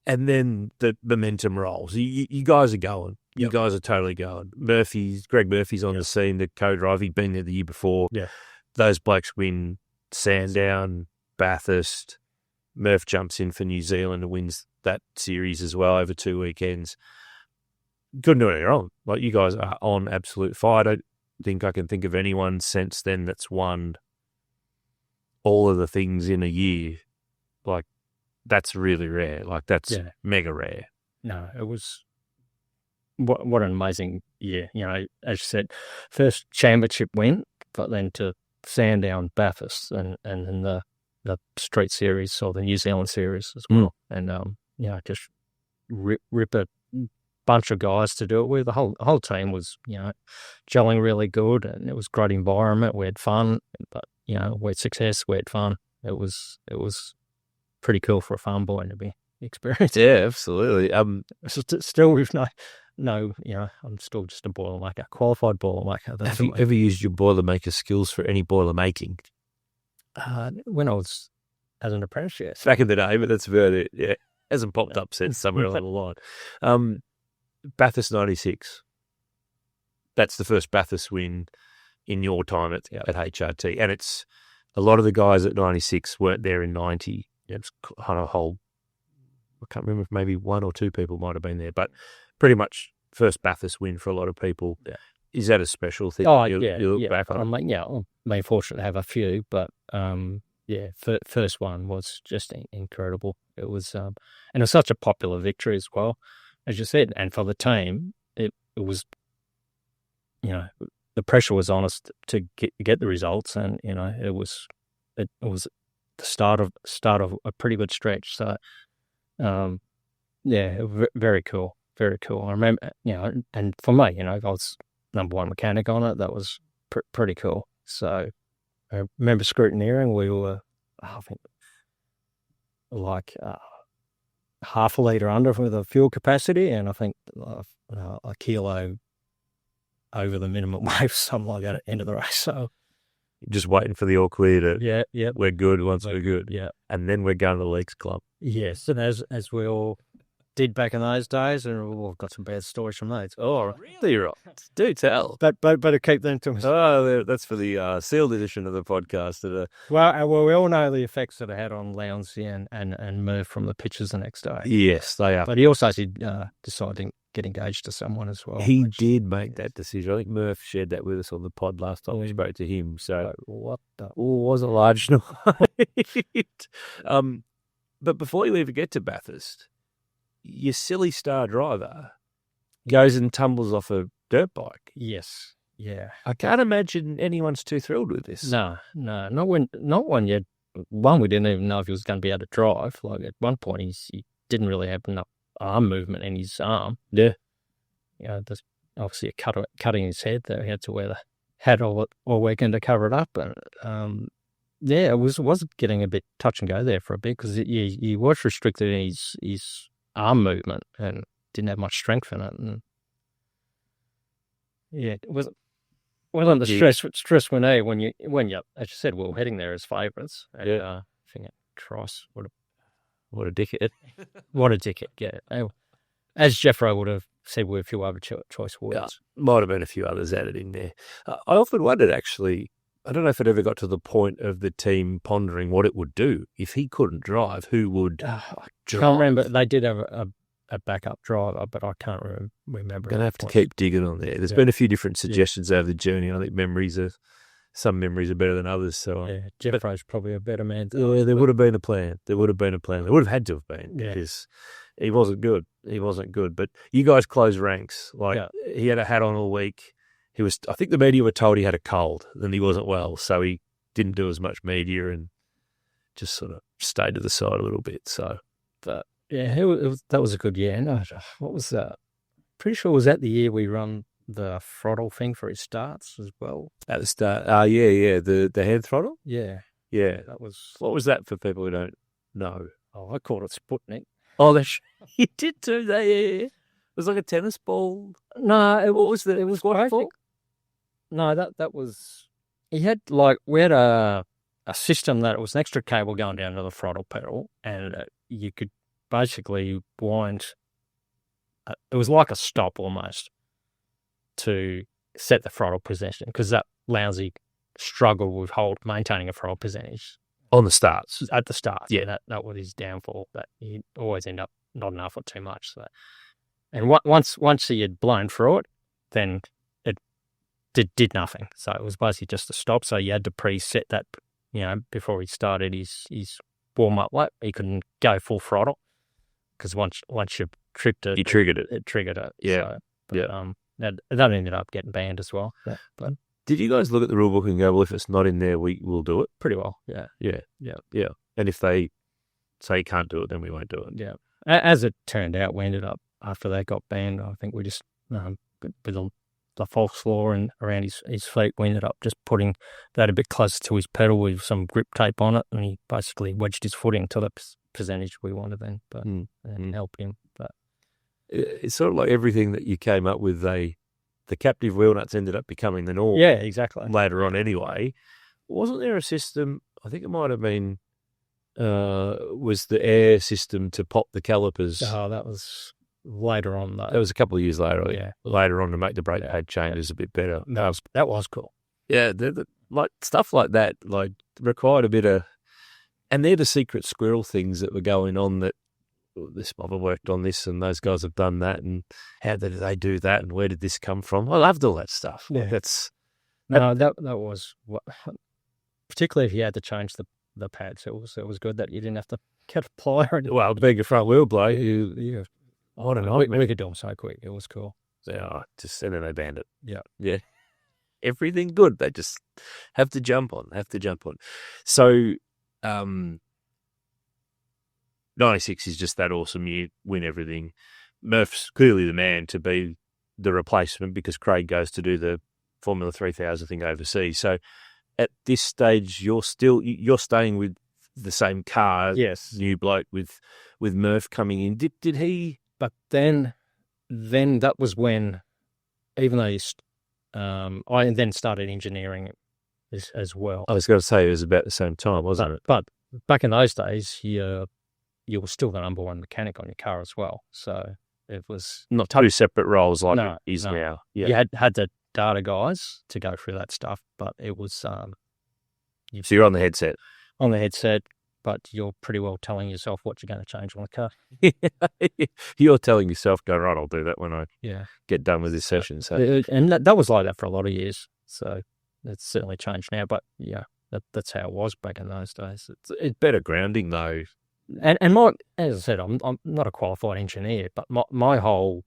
And then the momentum rolls. You guys are going. You guys are totally going. Greg Murphy's on the scene, the co-drive. He'd been there the year before. Yeah. Those blokes win Sandown, Bathurst. Murph jumps in for New Zealand and wins that series as well over 2 weekends. Couldn't do anything wrong. Like, you guys are on absolute fire. I don't think I can think of anyone since then that's won all of the things in a year. Like, that's really rare. Like, that's mega rare. No, it was what an amazing year. As you said, first championship win, but then to Sandown, Bathurst, and then the street series or the New Zealand series as well. And just rip a bunch of guys to do it with. The whole team was gelling really good, and it was a great environment. We had fun, but we had success. We had fun. It was pretty cool for a farm boy to be experienced. Yeah, absolutely. Still with I'm still just a boilermaker, qualified boilermaker. Have you ever used your boilermaker skills for any boiler making? When I was as an apprentice, yes. Back in the day, but that's about it. Yeah, hasn't popped up since somewhere along the line. Bathurst 96. That's the first Bathurst win in your time at HRT, and it's a lot of the guys at 96 weren't there in 90. It's kind of a whole. I can't remember if maybe one or two people might have been there, but pretty much first Bathurst win for a lot of people. Yeah. Is that a special thing? Oh, you look back on? I'm being fortunate to have a few, but first one was just incredible. It was, and it was such a popular victory as well, as you said, and for the team, it was, the pressure was on us to get the results, and it was the start of a pretty good stretch. So, very cool. Very cool. I remember, and for me, I was number one mechanic on it. That was pretty cool. So I remember scrutineering. We were, I think, like half a litre under for the fuel capacity, and I think a kilo over the minimum weight, something like that at the end of the race. So Just waiting for the all clear to. Yeah, yeah. We're good once we're good. Yeah. And then we're going to the Leagues Club. Yes, and as we all did back in those days, and we've got some bad stories from those. Oh, really? Right. Do tell. But better keep them to us. Oh, that's for the sealed edition of the podcast. Well, we all know the effects that it had on Lounsey and Murph from the pictures the next day. Yes, they are. But he also did decide to get engaged to someone as well. He did make that decision. I think Murph shared that with us on the pod last time we spoke to him. So what the? Was a large night. But before you even get to Bathurst, your silly star driver goes and tumbles off a dirt bike. Yes, yeah. I can't imagine anyone's too thrilled with this. No, not one yet. One, we didn't even know if he was going to be able to drive. Like at one point, he didn't really have enough arm movement in his arm. Yeah. You know, there's obviously a cut in his head that he had to wear the hat all weekend to cover it up. And yeah, it was getting a bit touch and go there for a bit because he was restricted in his arm movement and didn't have much strength in it. And yeah, it wasn't the stress when you as you said, we were heading there as favourites. I think at Cross, what a dickhead. What a dickhead, yeah. As Jeffro would have said with a few other choice words. Yeah, might have been a few others added in there. I often wondered, actually, I don't know if it ever got to the point of the team pondering what it would do. If he couldn't drive, who would drive? I can't remember. They did have a backup driver, but I can't remember. Going to have to keep digging on there. There's been a few different suggestions over the journey. I think some memories are better than others. So Jeffro's probably a better man. There would have been a plan. There would have been a plan. There would have had to have been because he wasn't good. He wasn't good. But you guys closed ranks. He had a hat on all week. I think the media were told he had a cold and he wasn't well, so he didn't do as much media and just sort of stayed to the side a little bit. So, but yeah, that was a good year. No, what was that? Pretty sure it was that the year we run the throttle thing for his starts as well. At the start, the hand throttle. Yeah. That was. What was that for people who don't know? Oh, I called it Sputnik. Oh, you did too. Yeah. It was like a tennis ball. No, it was squash ball. No, that was. We had a system that it was an extra cable going down to the throttle pedal, and you could basically wind. It was like a stop almost to set the throttle position because that lousy struggle with maintaining a throttle percentage on the starts. At the start, yeah, that was his downfall. That he'd always end up not enough or too much. So, and once he had blown through it, then it did nothing. So it was basically just a stop. So you had to preset that, before he started his warm up lap. He couldn't go full throttle because once you tripped it, he triggered it. It triggered it. Yeah, that ended up getting banned as well. Yeah. But did you guys look at the rule book and go, well, if it's not in there, we will do it? Pretty well. Yeah. And if they say you can't do it, then we won't do it. Yeah. As it turned out, we ended up after they got banned. I think we just with the false floor and around his feet, we ended up just putting that a bit closer to his pedal with some grip tape on it, and he basically wedged his foot into the percentage we wanted then, but and helped him. But it's sort of like everything that you came up with. The captive wheel nuts ended up becoming the norm. Yeah, exactly. Later on, anyway, wasn't there a system? I think it might have been was the air system to pop the calipers. Oh, that was later on, though. That was a couple of years later. Yeah, later on to make the brake pad changes a bit better. That was cool. Yeah, like stuff like that, like required a bit of, and they're the secret squirrel things that were going on. That this mother worked on this, and those guys have done that, and how did they do that, and where did this come from? I loved all that stuff. Yeah, like that was what, particularly if you had to change the pads. It was good that you didn't have to get a plier. Well, being a front wheel blow, I don't know. We could do them so quick. It was cool. Yeah, and then they banned it. Yeah. Everything good. They just have to jump on. So, 96 is just that awesome year. Win everything. Murph's clearly the man to be the replacement because Craig goes to do the Formula 3000 thing overseas. So, at this stage, you're staying with the same car. Yes. New bloke with Murph coming in. Did he? But then that was when, even though I then started engineering as well. I was going to say it was about the same time, wasn't it? But back in those days, you were still the number one mechanic on your car as well. So it was Not two separate roles like No, it is no. now. Yeah. You had the data guys to go through that stuff, but it was So you're on the headset. on the headset, but you're pretty well telling yourself what you're going to change on the car. You're telling yourself, go, right, I'll do that when I Yeah. get done with this session. So And that was like that for a lot of years. So it's certainly changed now, but yeah, that's how it was back in those days. it's better grounding, though. And as I said, I'm not a qualified engineer, but my whole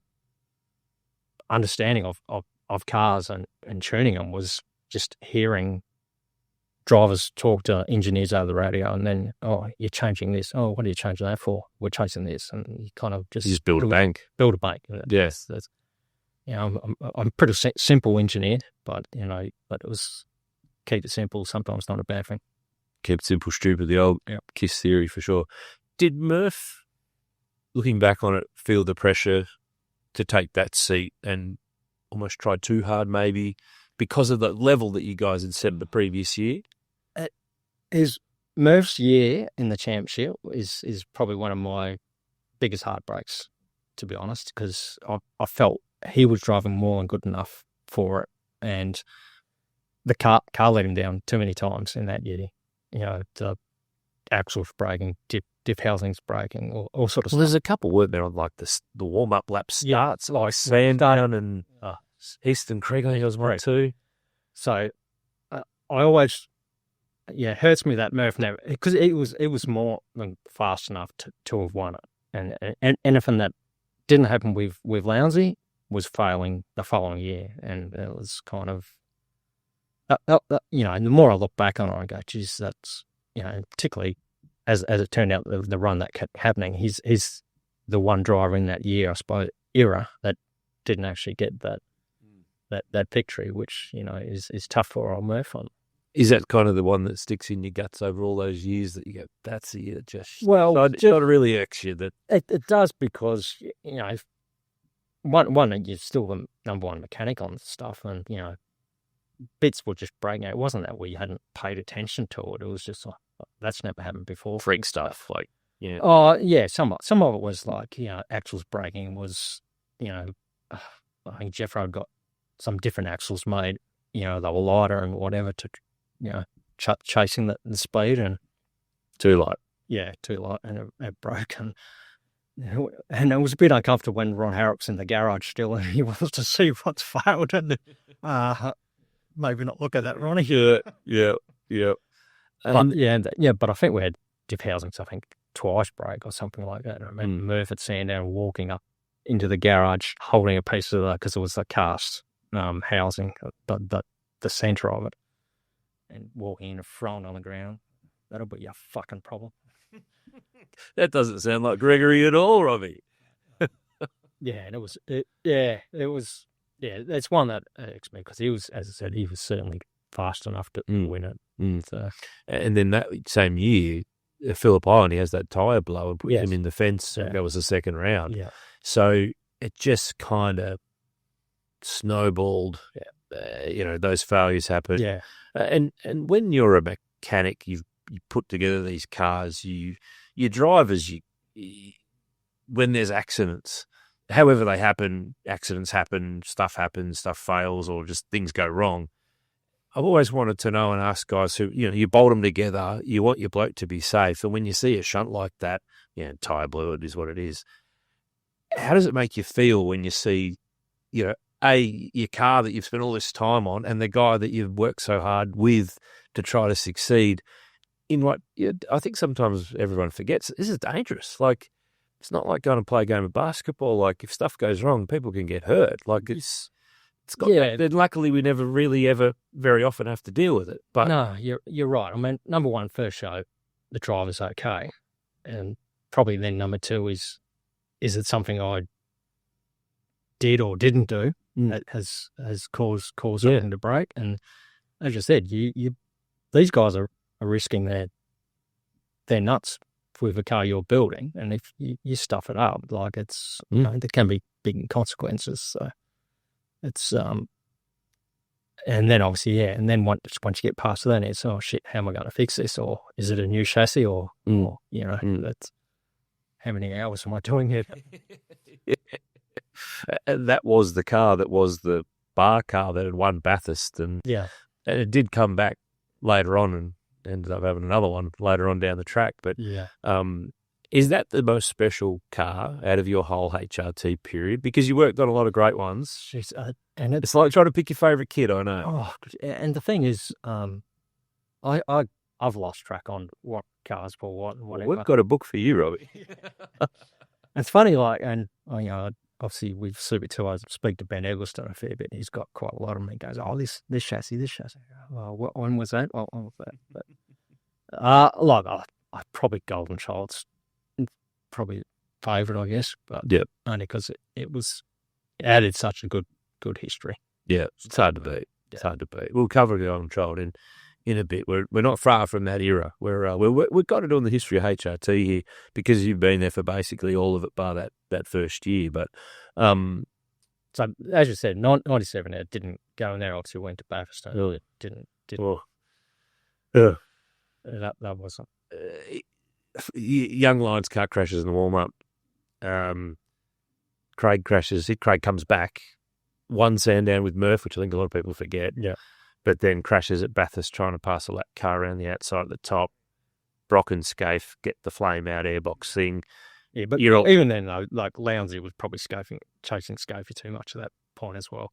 understanding of cars and tuning them was just hearing drivers talk to engineers over the radio, and then, oh, you're changing this. Oh, what are you changing that for? We're chasing this, and you kind of just You just build a bank. Build a bank. Yes. That's I'm a pretty simple engineer, but but it was keep it simple. Sometimes not a bad thing. Keep it simple, stupid, the old KISS theory for sure. Did Murph, looking back on it, feel the pressure to take that seat and almost try too hard maybe because of the level that you guys had set the previous year? Murph's year in the championship is probably one of my biggest heartbreaks, to be honest, because I felt he was driving more than good enough for it, and the car let him down too many times in that year. The axles breaking, dip housings breaking, all sort of stuff. There's a couple, weren't there, on like the warm-up lap starts, like Sandown and Eastern Creek, I think it was one too. So I always, it hurts me that Murph never, because it was more than fast enough to have won it. And anything that didn't happen with Lounsey was failing the following year. And it was kind of, and the more I look back on it, I go, geez, that's, particularly as it turned out, the run that kept happening, he's the one driver in that year, I suppose, era that didn't actually get that victory, which, is tough for old Murph on. Is that kind of the one that sticks in your guts over all those years that you go, that's the year that just... Well, not really irks you that... It does, because, one, you're still the number one mechanic on stuff, and, bits were just breaking out. It wasn't that we hadn't paid attention to it. It was just like, that's never happened before. Freak stuff, like, yeah. Oh, yeah, some of it was like, axles breaking was, I think Jeff Rowe got some different axles made, they were lighter and whatever to, chasing the speed, and too light. Yeah, too light, and it broke, and it was a bit uncomfortable when Ron Harrop's in the garage still, and he wants to see what's failed, and maybe not look at that, Ronnie. Yeah. But I think we had diff housings, I think, twice break or something like that. I remember Murph at Sandown walking up into the garage, holding a piece of because it was a cast housing, the centre of it, and walking in the front on the ground. That'll be your fucking problem. That doesn't sound like Gregory at all, Robbie. And it was it's one that irks me, because he was, as I said, he was certainly fast enough to win it. So. And then that same year, Phillip Island, he has that tyre blow and put him in the fence. Yeah. That was the second round. Yeah. So it just kind of snowballed. Yeah. Those failures happen. Yeah. And when you're a mechanic, you put together these cars, your drivers, when there's accidents, however they happen, accidents happen, stuff fails, or just things go wrong. I've always wanted to know and ask guys who, you bolt them together, you want your bloke to be safe. And when you see a shunt like that, tyre blew, it is what it is. How does it make you feel when you see, your car that you've spent all this time on and the guy that you've worked so hard with to try to succeed in what I think sometimes everyone forgets, this is dangerous. Like, it's not like going to play a game of basketball. Like, if stuff goes wrong, people can get hurt. Like, it's got that. Luckily, we never really ever very often have to deal with it. But no, you're right. I mean, number one, first show, the driver's okay, and probably then number two is it something I did or didn't do that has caused something to break? And as you said, these guys are risking their nuts with a car you're building, and if you stuff it up, like, it's there can be big consequences. So it's And then obviously, and then once you get past that, it's, oh shit, how am I going to fix this? Or is it a new chassis? Or that's how many hours am I doing it? That was the car that was the bar car that had won Bathurst, and it did come back later on and ended up having another one later on down the track. But is that the most special car out of your whole HRT period? Because you worked on a lot of great ones. Jeez, and it's like trying to pick your favourite kid, I know. Oh, and the thing is, I've lost track on what cars for what and whatever. Well, we've got a book for you, Robbie. It's funny, like, and obviously with Super 2, I speak to Ben Eggleston a fair bit. He's got quite a lot of them. He goes, oh, this chassis. Well, what one was that? What one was that? But like, I probably Golden Child's probably favourite, I guess. But only because it added such a good history. Yeah, it's hard to beat. It's hard to beat. We'll cover the Golden Child in a bit. We're not far from that era. We've got it on the history of HRT here because you've been there for basically all of it bar that first year. But so as you said, 97 it didn't go in there. Obviously went to Bathurst earlier. Didn't. Oh. That wasn't. Young Lions car crashes in the warm up. Craig crashes. Craig comes back. One Sandown with Murph, which I think a lot of people forget. Yeah. But then crashes at Bathurst trying to pass a lap car around the outside at the top. Brock and Scaife get the flame out airbox thing. Yeah, but even then, though, like Lowndesy was probably chasing Scaife too much at that point as well.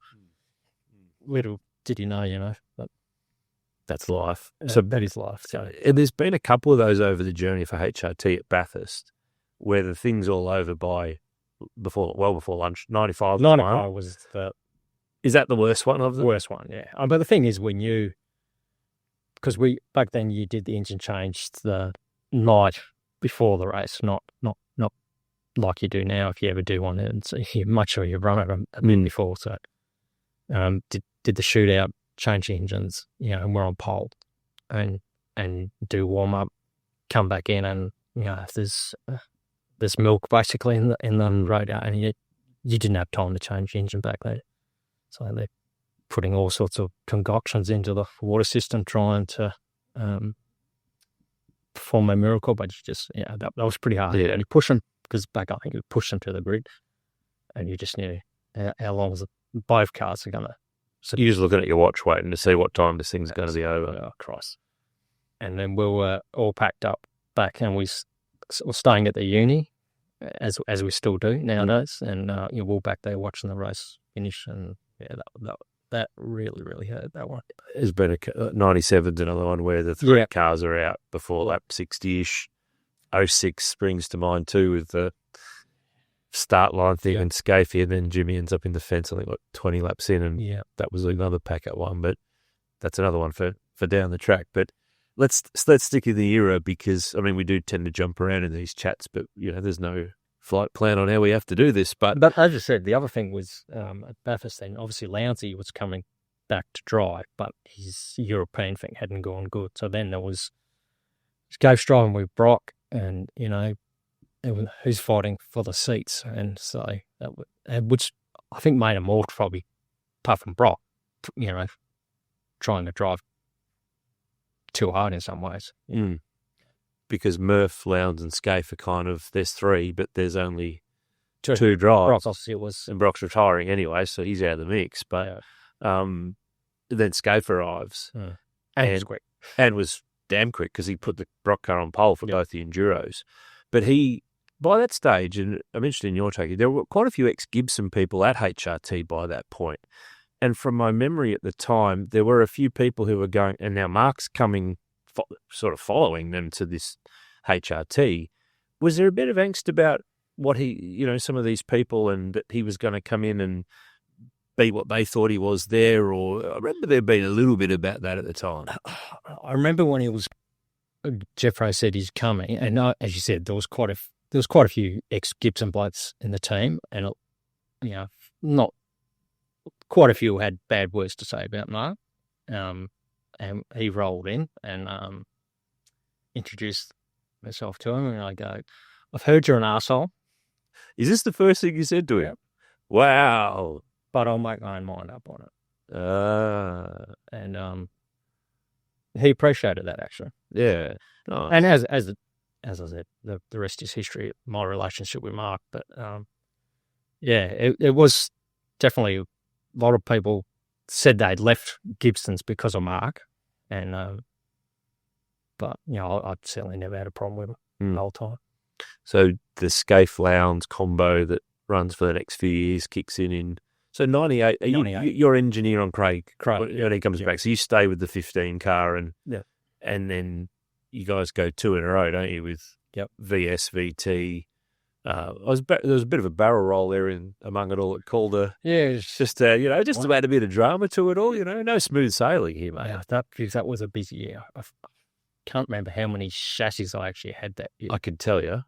Little did you know, but that's life. So that is life. So and there's been a couple of those over the journey for HRT at Bathurst where the thing's all over by before lunch. 95 was the... Is that the worst one of them? Worst one, yeah. But the thing is, we knew, because back then you did the engine change the night before the race, not like you do now if you ever do one, and so you make sure you run it a minute before. So did the shootout, change engines, and we're on pole, and do warm up, come back in, and if there's milk basically in the road out, and you didn't have time to change the engine back there. So they're putting all sorts of concoctions into the water system, trying to perform a miracle. But that was pretty hard. Yeah. And you push them, because back I think you push them to the grid, and you just knew how long both cars are going to. So you're just looking at your watch, waiting to see what time this thing's going to be over. Oh, Christ. And then we were all packed up back, and we were staying at the uni, as we still do nowadays. And we're back there watching the race finish, and that really, really hurt, that one. There's been 97's another one where the three cars are out before lap 60-ish. 06 springs to mind too, with the start line thing and Scaife, and then Jimmy ends up in the fence, I think, 20 laps in, and that was another pack-up one, but that's another one for down the track. But let's stick in the era, because, I mean, we do tend to jump around in these chats, but, there's no flight plan on how we have to do this. But as you said, the other thing was at Bathurst then, obviously Lowndesy was coming back to drive, but his European thing hadn't gone good. So then there was Scaife driving with Brock, and, who's fighting for the seats. And so, which I think made them all probably, apart from Brock, trying to drive too hard in some ways. Because Murph, Lowndes and Scaife are kind of, there's three, but there's only two drives. Brock, obviously it was. And Brock's retiring anyway, so he's out of the mix. But then Scaife arrives. And was quick. And was damn quick, because he put the Brock car on pole for both the Enduros. But by that stage, and I'm interested in your take, there were quite a few ex-Gibson people at HRT by that point. And from my memory at the time, there were a few people who were going, and now Mark's coming, sort of following them to this HRT. Was there a bit of angst about what some of these people, and that he was going to come in and be what they thought he was there? Or I remember there being a little bit about that at the time. I remember when Jeffro said he's coming, and as you said, there was quite a few ex-Gibson blokes in the team, and not quite a few had bad words to say about Mark. And he rolled in and introduced myself to him, and I go, "I've heard you're an arsehole." Is this the first thing you said to him? Wow. But I'll make my own mind up on it. And he appreciated that, actually. Yeah. Nice. And as I said, the rest is history. My relationship with Mark, but it was definitely a lot of people said they'd left Gibson's because of Mark, and but I certainly never had a problem with him the whole time. So the Scaife Lowndes combo that runs for the next few years kicks in. So 98. 98. You're engineer on Craig when he comes yeah. back. So you stay with the 15 car, and Yeah. and then you guys go 2 in a row, don't you? With Yep. VS, VT. There was a bit of a barrel roll there among it all at Calder. Yeah, it's Just just to add a bit of drama to it all. No smooth sailing here, mate. yeah, that was a busy year. I can't remember how many chassis I actually had that year. I can tell you,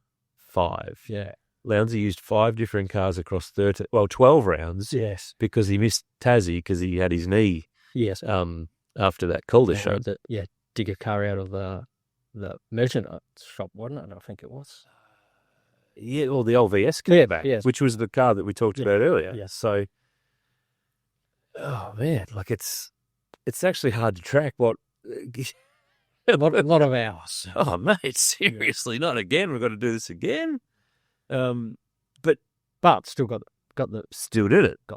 5. Yeah. Lounsey used 5 different cars across 12 rounds. Yes. Because he missed Tassie because he had his knee. Yes. After that Calder show. Dig a car out of the merchant shop, wasn't it? I think it was. Yeah, well, the old VS came back, yes. which was the car that we talked about earlier. Yeah. So, oh man, like it's actually hard to track what. A lot of hours. Oh mate, seriously, not again. We've got to do this again. But still got the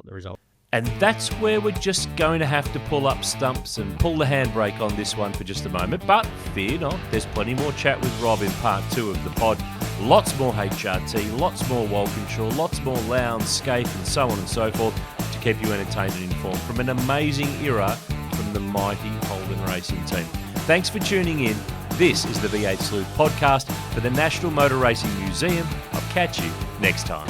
result. And that's where we're just going to have to pull up stumps and pull the handbrake on this one for just a moment. But fear not, there's plenty more chat with Rob in part 2 of the pod. Lots more HRT, lots more Walkinshaw, lots more Lowndes, Scaife, and so on and so forth to keep you entertained and informed from an amazing era from the mighty Holden Racing Team. Thanks for tuning in. This is the V8 Sleuth podcast for the National Motor Racing Museum. I'll catch you next time.